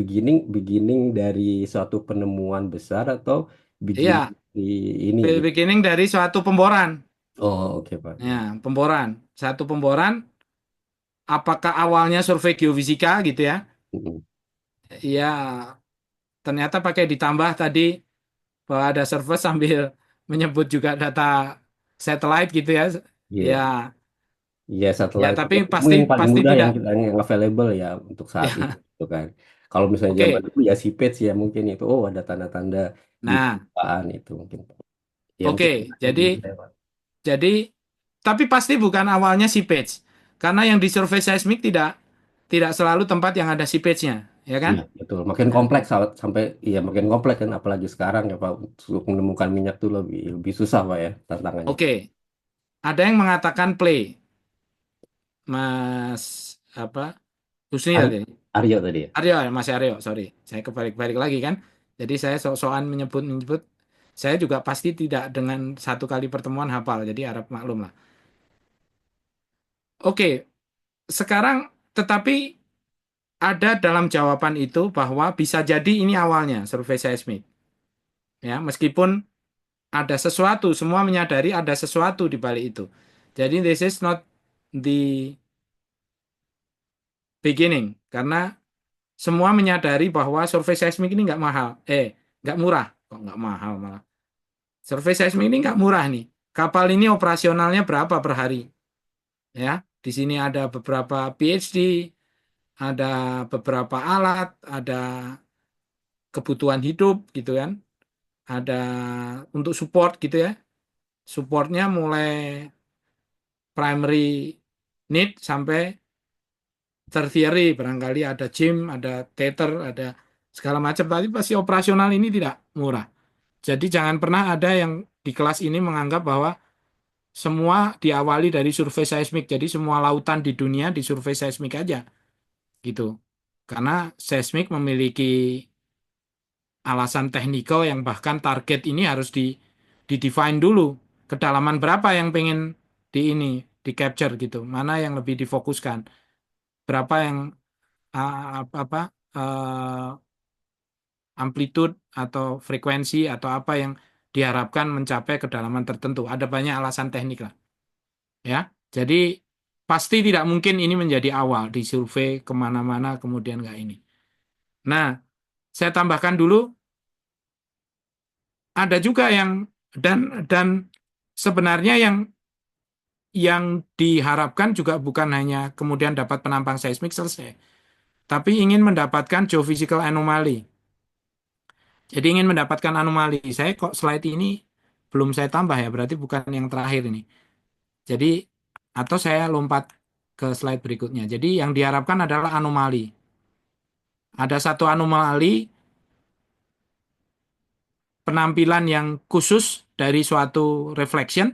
Speaker 11: beginning dari suatu penemuan besar atau beginning
Speaker 1: Iya,
Speaker 11: di ini gitu.
Speaker 1: beginning dari suatu pemboran.
Speaker 11: Oh, oke Pak.
Speaker 1: Ya, pemboran. Satu pemboran, apakah awalnya survei geofisika gitu ya?
Speaker 11: Mm-mm.
Speaker 1: Ya, ternyata pakai ditambah tadi bahwa ada server sambil menyebut juga data satellite gitu ya. Ya,
Speaker 11: Iya, iya
Speaker 1: ya
Speaker 11: satelit
Speaker 1: tapi
Speaker 11: itu
Speaker 1: pasti
Speaker 11: mungkin paling
Speaker 1: pasti
Speaker 11: mudah
Speaker 1: tidak.
Speaker 11: yang kita yang available ya untuk saat itu
Speaker 1: Ya,
Speaker 11: gitu kan. Kalau misalnya zaman
Speaker 1: oke.
Speaker 11: dulu ya si page ya mungkin itu oh ada tanda-tanda di
Speaker 1: Nah,
Speaker 11: permukaan itu mungkin. Ya
Speaker 1: oke.
Speaker 11: mungkin
Speaker 1: Jadi
Speaker 11: dulu saya, Pak.
Speaker 1: jadi tapi pasti bukan awalnya si page. Karena yang di survei seismik tidak selalu tempat yang ada si page-nya, ya kan?
Speaker 11: Iya, betul. Makin
Speaker 1: Nah,
Speaker 11: kompleks sampai iya makin kompleks kan apalagi sekarang ya Pak untuk menemukan minyak tuh lebih lebih susah Pak ya tantangannya.
Speaker 1: oke. Ada yang mengatakan play, Mas apa? Husni
Speaker 11: Ar-
Speaker 1: tadi.
Speaker 11: Aryo tadi ya.
Speaker 1: Aryo, Mas Aryo, sorry. Saya kebalik-balik lagi kan. Jadi saya sok-sokan menyebut. Saya juga pasti tidak dengan satu kali pertemuan hafal. Jadi harap maklum lah. Oke, sekarang tetapi ada dalam jawaban itu bahwa bisa jadi ini awalnya survei seismik. Ya, meskipun ada sesuatu, semua menyadari ada sesuatu di balik itu. Jadi this is not the beginning, karena semua menyadari bahwa survei seismik ini nggak mahal, nggak murah, kok nggak mahal malah. Survei seismik ini nggak murah nih. Kapal ini operasionalnya berapa per hari? Ya, di sini ada beberapa PhD, ada beberapa alat, ada kebutuhan hidup gitu kan, ada untuk support gitu ya. Supportnya mulai primary need sampai tertiary, barangkali ada gym, ada theater, ada segala macam. Tapi pasti operasional ini tidak murah. Jadi jangan pernah ada yang di kelas ini menganggap bahwa semua diawali dari survei seismik. Jadi semua lautan di dunia disurvei seismik aja gitu. Karena seismik memiliki alasan teknikal yang bahkan target ini harus di define dulu. Kedalaman berapa yang pengen di ini di capture gitu. Mana yang lebih difokuskan. Berapa yang apa amplitude atau frekuensi atau apa yang diharapkan mencapai kedalaman tertentu. Ada banyak alasan teknik lah, ya. Jadi pasti tidak mungkin ini menjadi awal di survei kemana-mana kemudian nggak ini. Nah, saya tambahkan dulu ada juga yang dan sebenarnya yang diharapkan juga bukan hanya kemudian dapat penampang seismik selesai, tapi ingin mendapatkan geophysical anomaly. Jadi ingin mendapatkan anomali. Saya kok slide ini belum saya tambah ya, berarti bukan yang terakhir ini. Jadi, atau saya lompat ke slide berikutnya. Jadi yang diharapkan adalah anomali. Ada satu anomali penampilan yang khusus dari suatu reflection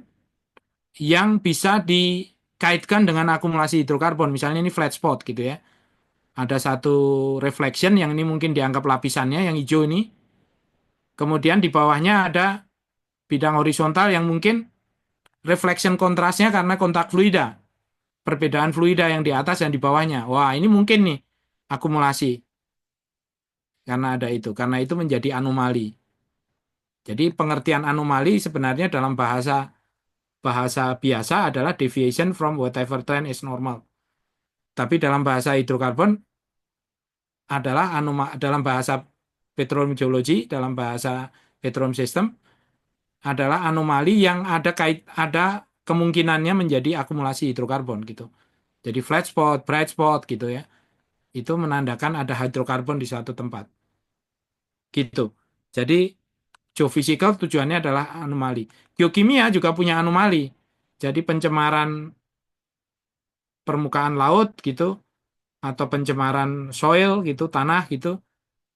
Speaker 1: yang bisa dikaitkan dengan akumulasi hidrokarbon. Misalnya ini flat spot gitu ya. Ada satu reflection yang ini mungkin dianggap lapisannya, yang hijau ini. Kemudian di bawahnya ada bidang horizontal yang mungkin reflection kontrasnya karena kontak fluida. Perbedaan fluida yang di atas dan di bawahnya. Wah, ini mungkin nih akumulasi. Karena ada itu. Karena itu menjadi anomali. Jadi pengertian anomali sebenarnya dalam bahasa bahasa biasa adalah deviation from whatever trend is normal. Tapi dalam bahasa hidrokarbon adalah dalam bahasa petroleum geology, dalam bahasa petroleum system adalah anomali yang ada kemungkinannya menjadi akumulasi hidrokarbon gitu. Jadi flat spot, bright spot gitu ya. Itu menandakan ada hidrokarbon di suatu tempat. Gitu. Jadi geophysical tujuannya adalah anomali. Geokimia juga punya anomali. Jadi pencemaran permukaan laut gitu atau pencemaran soil gitu, tanah gitu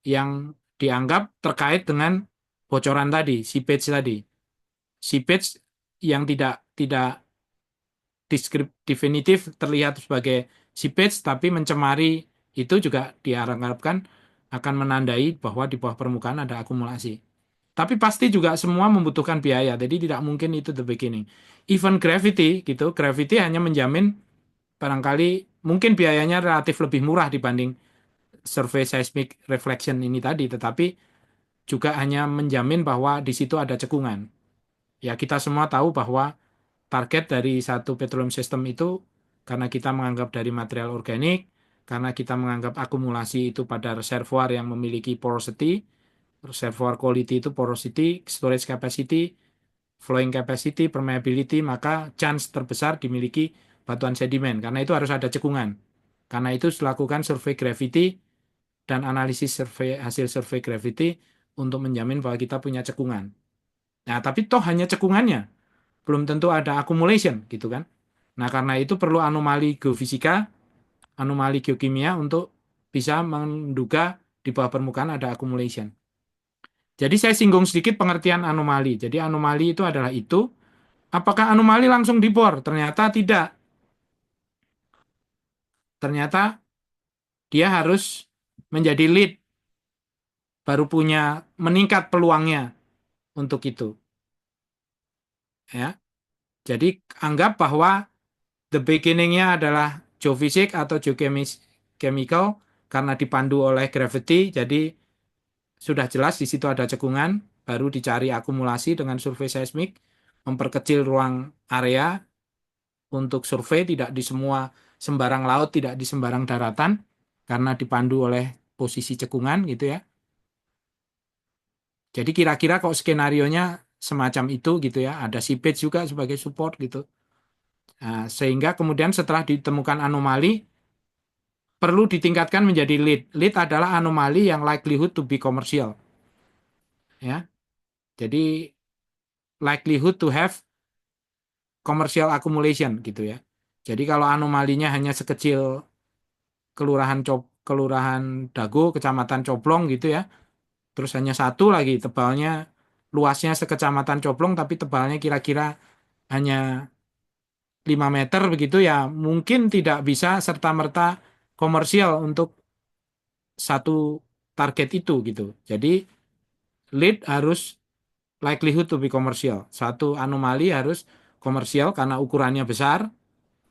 Speaker 1: yang dianggap terkait dengan bocoran tadi, seepage tadi. Seepage yang tidak definitif terlihat sebagai seepage tapi mencemari itu juga diharapkan akan menandai bahwa di bawah permukaan ada akumulasi. Tapi pasti juga semua membutuhkan biaya, jadi tidak mungkin itu the beginning. Even gravity gitu, gravity hanya menjamin barangkali mungkin biayanya relatif lebih murah dibanding survei seismic reflection ini tadi, tetapi juga hanya menjamin bahwa di situ ada cekungan. Ya, kita semua tahu bahwa target dari satu petroleum system itu, karena kita menganggap dari material organik, karena kita menganggap akumulasi itu pada reservoir yang memiliki porosity, reservoir quality itu porosity, storage capacity, flowing capacity, permeability, maka chance terbesar dimiliki batuan sedimen, karena itu harus ada cekungan. Karena itu dilakukan survei gravity dan analisis hasil survei gravity untuk menjamin bahwa kita punya cekungan. Nah, tapi toh hanya cekungannya, belum tentu ada accumulation gitu kan. Nah, karena itu perlu anomali geofisika, anomali geokimia untuk bisa menduga di bawah permukaan ada accumulation. Jadi saya singgung sedikit pengertian anomali. Jadi anomali itu adalah itu. Apakah anomali langsung dibor? Ternyata tidak. Ternyata dia harus menjadi lead, baru punya meningkat peluangnya untuk itu. Ya. Jadi anggap bahwa the beginning-nya adalah geofisik atau geochemical karena dipandu oleh gravity, jadi sudah jelas di situ ada cekungan, baru dicari akumulasi dengan survei seismik, memperkecil ruang area untuk survei, tidak di semua sembarang laut, tidak di sembarang daratan, karena dipandu oleh posisi cekungan gitu ya. Jadi kira-kira kok skenarionya semacam itu gitu ya, ada seepage juga sebagai support gitu. Nah, sehingga kemudian setelah ditemukan anomali, perlu ditingkatkan menjadi lead. Lead adalah anomali yang likelihood to be commercial. Ya. Jadi likelihood to have commercial accumulation gitu ya. Jadi kalau anomalinya hanya sekecil kelurahan Dago, kecamatan Coblong gitu ya. Terus hanya satu lagi tebalnya, luasnya sekecamatan Coblong tapi tebalnya kira-kira hanya 5 meter begitu ya, mungkin tidak bisa serta-merta komersial untuk satu target itu gitu. Jadi lead harus likelihood to be commercial. Satu anomali harus komersial karena ukurannya besar,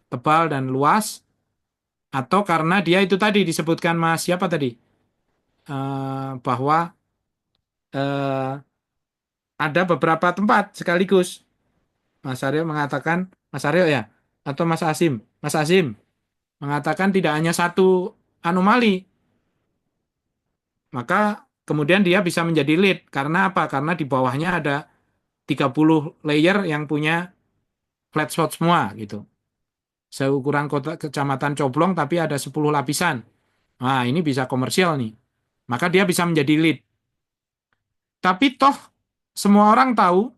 Speaker 1: tebal dan luas, atau karena dia itu tadi disebutkan Mas siapa tadi? Bahwa eh, ada beberapa tempat sekaligus. Mas Aryo mengatakan, Mas Aryo ya, atau Mas Asim mengatakan tidak hanya satu anomali, maka kemudian dia bisa menjadi lead. Karena apa? Karena di bawahnya ada 30 layer yang punya flat spot semua gitu. Seukuran kota kecamatan Coblong tapi ada 10 lapisan. Nah, ini bisa komersial nih. Maka dia bisa menjadi lead. Tapi toh semua orang tahu,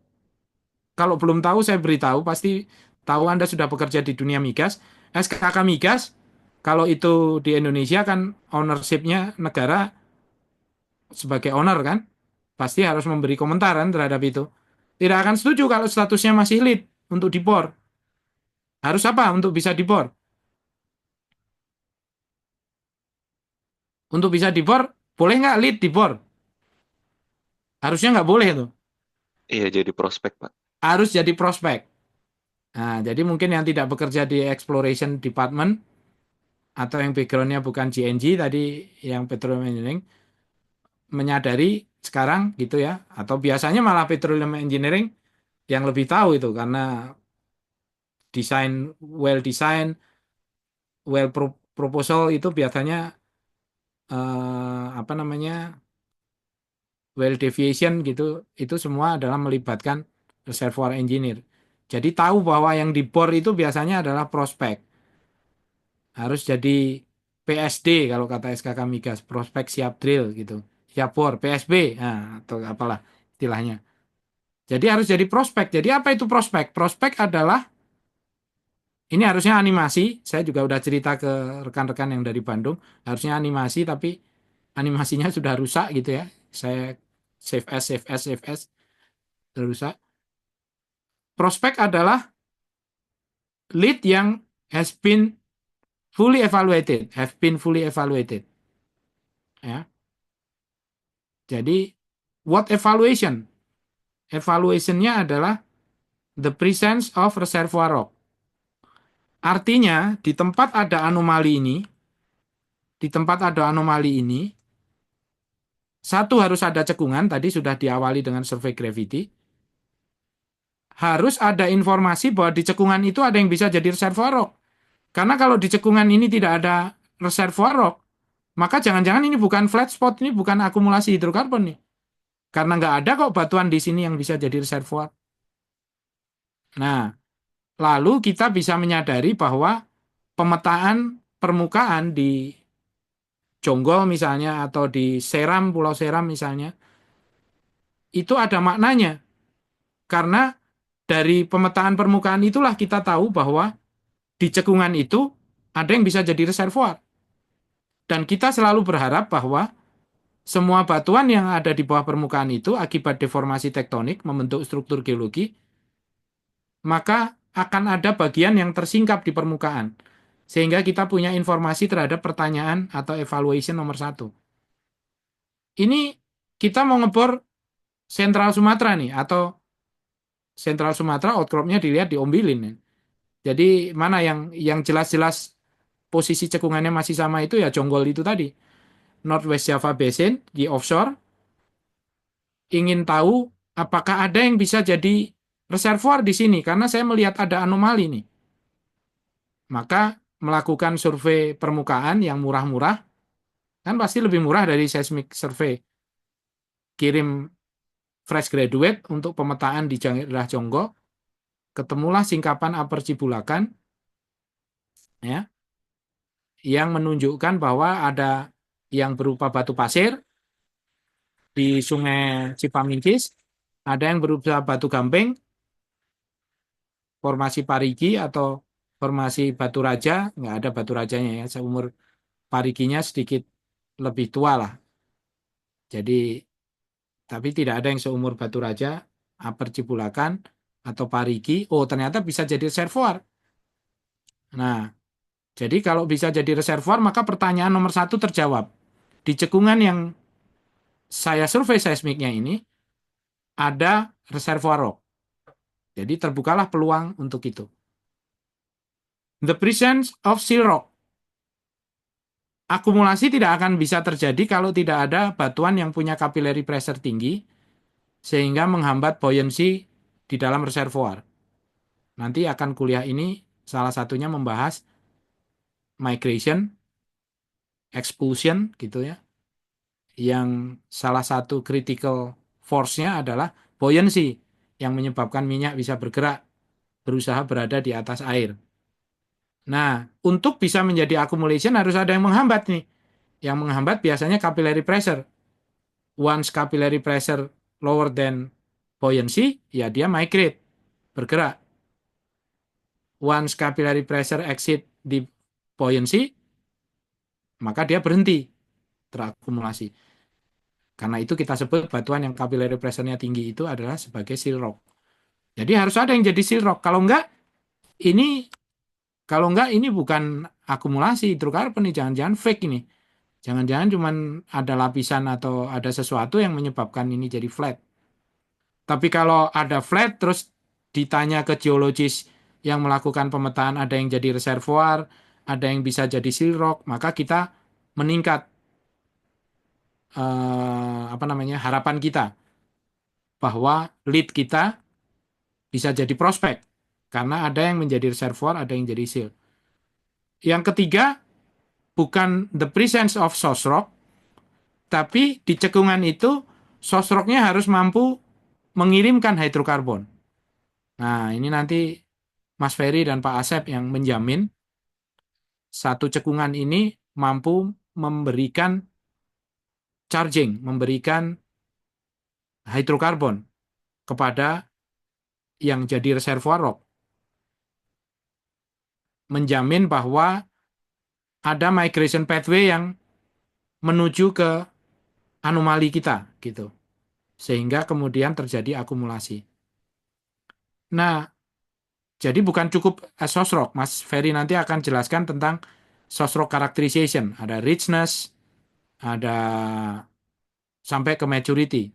Speaker 1: kalau belum tahu saya beritahu, pasti tahu Anda sudah bekerja di dunia migas. SKK migas, kalau itu di Indonesia kan ownership-nya negara sebagai owner kan, pasti harus memberi komentar kan terhadap itu. Tidak akan setuju kalau statusnya masih lead untuk dibor. Harus apa untuk bisa dibor? Untuk bisa dibor, boleh nggak lead dibor? Harusnya nggak boleh tuh.
Speaker 4: Iya, jadi prospek, Pak.
Speaker 1: Harus jadi prospek. Nah, jadi mungkin yang tidak bekerja di exploration department atau yang backgroundnya bukan GNG tadi, yang petroleum engineering, menyadari sekarang gitu ya, atau biasanya malah petroleum engineering yang lebih tahu itu karena design, proposal itu biasanya apa namanya well deviation gitu, itu semua adalah melibatkan reservoir engineer. Jadi tahu bahwa yang dibor itu biasanya adalah prospek. Harus jadi PSD kalau kata SKK Migas, prospek siap drill gitu. Siap bor, PSB, nah, atau apalah istilahnya. Jadi harus jadi prospek. Jadi apa itu prospek? Prospek adalah, ini harusnya animasi. Saya juga udah cerita ke rekan-rekan yang dari Bandung. Harusnya animasi, tapi animasinya sudah rusak gitu ya. Saya save as, sudah rusak. Prospek adalah lead yang has been fully evaluated, have been fully evaluated. Ya. Jadi, what evaluation? Evaluationnya adalah the presence of reservoir rock. Artinya di tempat ada anomali ini, satu harus ada cekungan, tadi sudah diawali dengan survei gravity. Harus ada informasi bahwa di cekungan itu ada yang bisa jadi reservoir rock. Karena kalau di cekungan ini tidak ada reservoir rock, maka jangan-jangan ini bukan flat spot, ini bukan akumulasi hidrokarbon nih. Karena nggak ada kok batuan di sini yang bisa jadi reservoir. Nah, lalu kita bisa menyadari bahwa pemetaan permukaan di Jonggol misalnya, atau di Seram, Pulau Seram misalnya, itu ada maknanya. Karena dari pemetaan permukaan itulah kita tahu bahwa di cekungan itu ada yang bisa jadi reservoir. Dan kita selalu berharap bahwa semua batuan yang ada di bawah permukaan itu akibat deformasi tektonik membentuk struktur geologi, maka akan ada bagian yang tersingkap di permukaan. Sehingga kita punya informasi terhadap pertanyaan atau evaluation nomor 1. Ini kita mau ngebor Sentral Sumatera nih, atau Sentral Sumatera outcropnya dilihat di Ombilin. Jadi mana yang jelas-jelas posisi cekungannya masih sama itu ya Jonggol itu tadi. Northwest Java Basin di offshore, ingin tahu apakah ada yang bisa jadi reservoir di sini karena saya melihat ada anomali nih. Maka melakukan survei permukaan yang murah-murah, kan pasti lebih murah dari seismic survey. Kirim fresh graduate untuk pemetaan di daerah Jonggol, ketemulah singkapan Upper Cibulakan, ya, yang menunjukkan bahwa ada yang berupa batu pasir di Sungai Cipamingkis, ada yang berupa batu gamping, formasi Parigi atau formasi Batu Raja, nggak ada Batu Rajanya ya, seumur Pariginya sedikit lebih tua lah. Jadi, tapi tidak ada yang seumur Batu Raja, Upper Cibulakan, atau Parigi. Oh, ternyata bisa jadi reservoir. Nah, jadi kalau bisa jadi reservoir, maka pertanyaan nomor 1 terjawab. Di cekungan yang saya survei seismiknya ini, ada reservoir rock. Jadi terbukalah peluang untuk itu. The presence of seal rock. Akumulasi tidak akan bisa terjadi kalau tidak ada batuan yang punya capillary pressure tinggi, sehingga menghambat buoyancy di dalam reservoir. Nanti akan kuliah ini salah satunya membahas migration, expulsion gitu ya. Yang salah satu critical force-nya adalah buoyancy yang menyebabkan minyak bisa bergerak, berusaha berada di atas air. Nah, untuk bisa menjadi accumulation harus ada yang menghambat nih. Yang menghambat biasanya capillary pressure. Once capillary pressure lower than buoyancy, ya dia migrate, bergerak. Once capillary pressure exceed di buoyancy, maka dia berhenti terakumulasi. Karena itu kita sebut batuan yang capillary pressure-nya tinggi itu adalah sebagai seal rock. Jadi harus ada yang jadi seal rock. Kalau enggak ini bukan akumulasi hidrokarbon nih, jangan-jangan fake ini. Jangan-jangan cuma ada lapisan atau ada sesuatu yang menyebabkan ini jadi flat. Tapi kalau ada flat terus ditanya ke geologis yang melakukan pemetaan ada yang jadi reservoir, ada yang bisa jadi seal rock, maka kita meningkat harapan kita bahwa lead kita bisa jadi prospek karena ada yang menjadi reservoir, ada yang jadi seal. Yang ketiga, bukan the presence of source rock, tapi di cekungan itu source rocknya harus mampu mengirimkan hidrokarbon. Nah, ini nanti Mas Ferry dan Pak Asep yang menjamin satu cekungan ini mampu memberikan charging, memberikan hidrokarbon kepada yang jadi reservoir rock. Menjamin bahwa ada migration pathway yang menuju ke anomali kita, gitu. Sehingga kemudian terjadi akumulasi. Nah, jadi bukan cukup source rock. Mas Ferry nanti akan jelaskan tentang source rock characterization. Ada richness, ada sampai ke maturity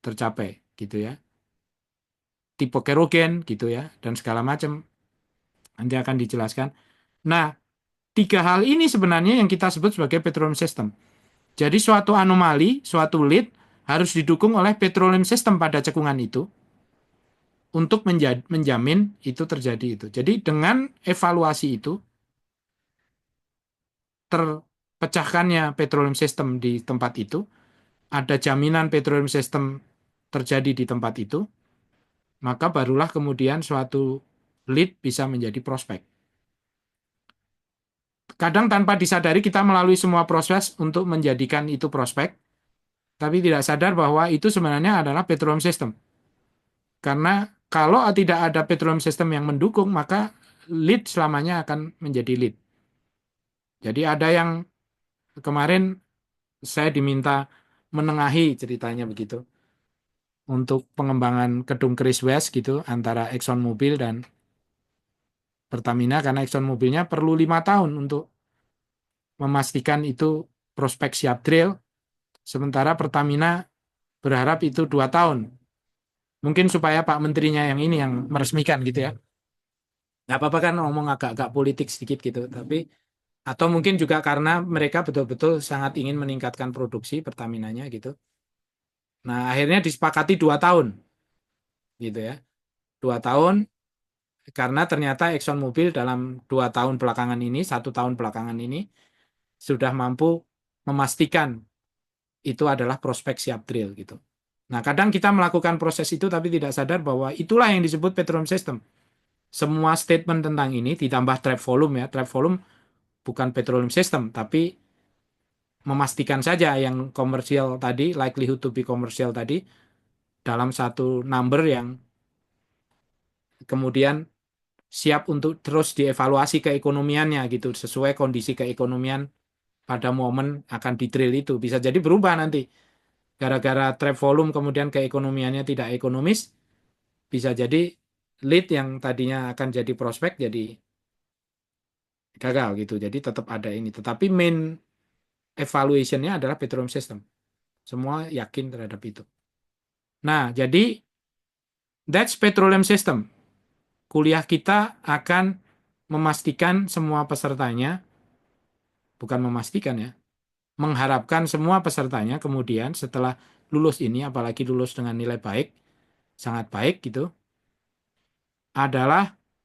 Speaker 1: tercapai gitu ya. Tipe kerogen gitu ya, dan segala macam. Nanti akan dijelaskan. Nah, 3 hal ini sebenarnya yang kita sebut sebagai petroleum system. Jadi suatu anomali, suatu lead harus didukung oleh petroleum system pada cekungan itu untuk menjamin itu terjadi itu. Jadi dengan evaluasi itu, terpecahkannya petroleum system di tempat itu, ada jaminan petroleum system terjadi di tempat itu, maka barulah kemudian suatu lead bisa menjadi prospek. Kadang tanpa disadari kita melalui semua proses untuk menjadikan itu prospek, tapi tidak sadar bahwa itu sebenarnya adalah petroleum system. Karena kalau tidak ada petroleum system yang mendukung, maka lead selamanya akan menjadi lead. Jadi ada yang kemarin saya diminta menengahi ceritanya begitu untuk pengembangan Kedung Keris West gitu antara Exxon Mobil dan Pertamina, karena Exxon Mobilnya perlu 5 tahun untuk memastikan itu prospek siap drill, sementara Pertamina berharap itu 2 tahun. Mungkin supaya Pak Menterinya yang ini yang meresmikan gitu ya. Nggak apa-apa kan ngomong agak-agak politik sedikit gitu, tapi atau mungkin juga karena mereka betul-betul sangat ingin meningkatkan produksi Pertaminanya gitu. Nah, akhirnya disepakati 2 tahun gitu ya. 2 tahun karena ternyata Exxon Mobil dalam 2 tahun belakangan ini, 1 tahun belakangan ini sudah mampu memastikan itu adalah prospek siap drill gitu. Nah, kadang kita melakukan proses itu tapi tidak sadar bahwa itulah yang disebut petroleum system. Semua statement tentang ini ditambah trap volume ya. Trap volume bukan petroleum system, tapi memastikan saja yang komersial tadi, likelihood to be commercial tadi, dalam satu number yang kemudian siap untuk terus dievaluasi keekonomiannya gitu, sesuai kondisi keekonomian pada momen akan di-drill itu. Bisa jadi berubah nanti. Gara-gara trap volume kemudian keekonomiannya tidak ekonomis, bisa jadi lead yang tadinya akan jadi prospek jadi gagal gitu. Jadi tetap ada ini. Tetapi main evaluation-nya adalah petroleum system. Semua yakin terhadap itu. Nah, jadi that's petroleum system. Kuliah kita akan memastikan semua pesertanya, bukan memastikan ya, mengharapkan semua pesertanya kemudian setelah lulus ini, apalagi lulus dengan nilai baik, sangat baik gitu, adalah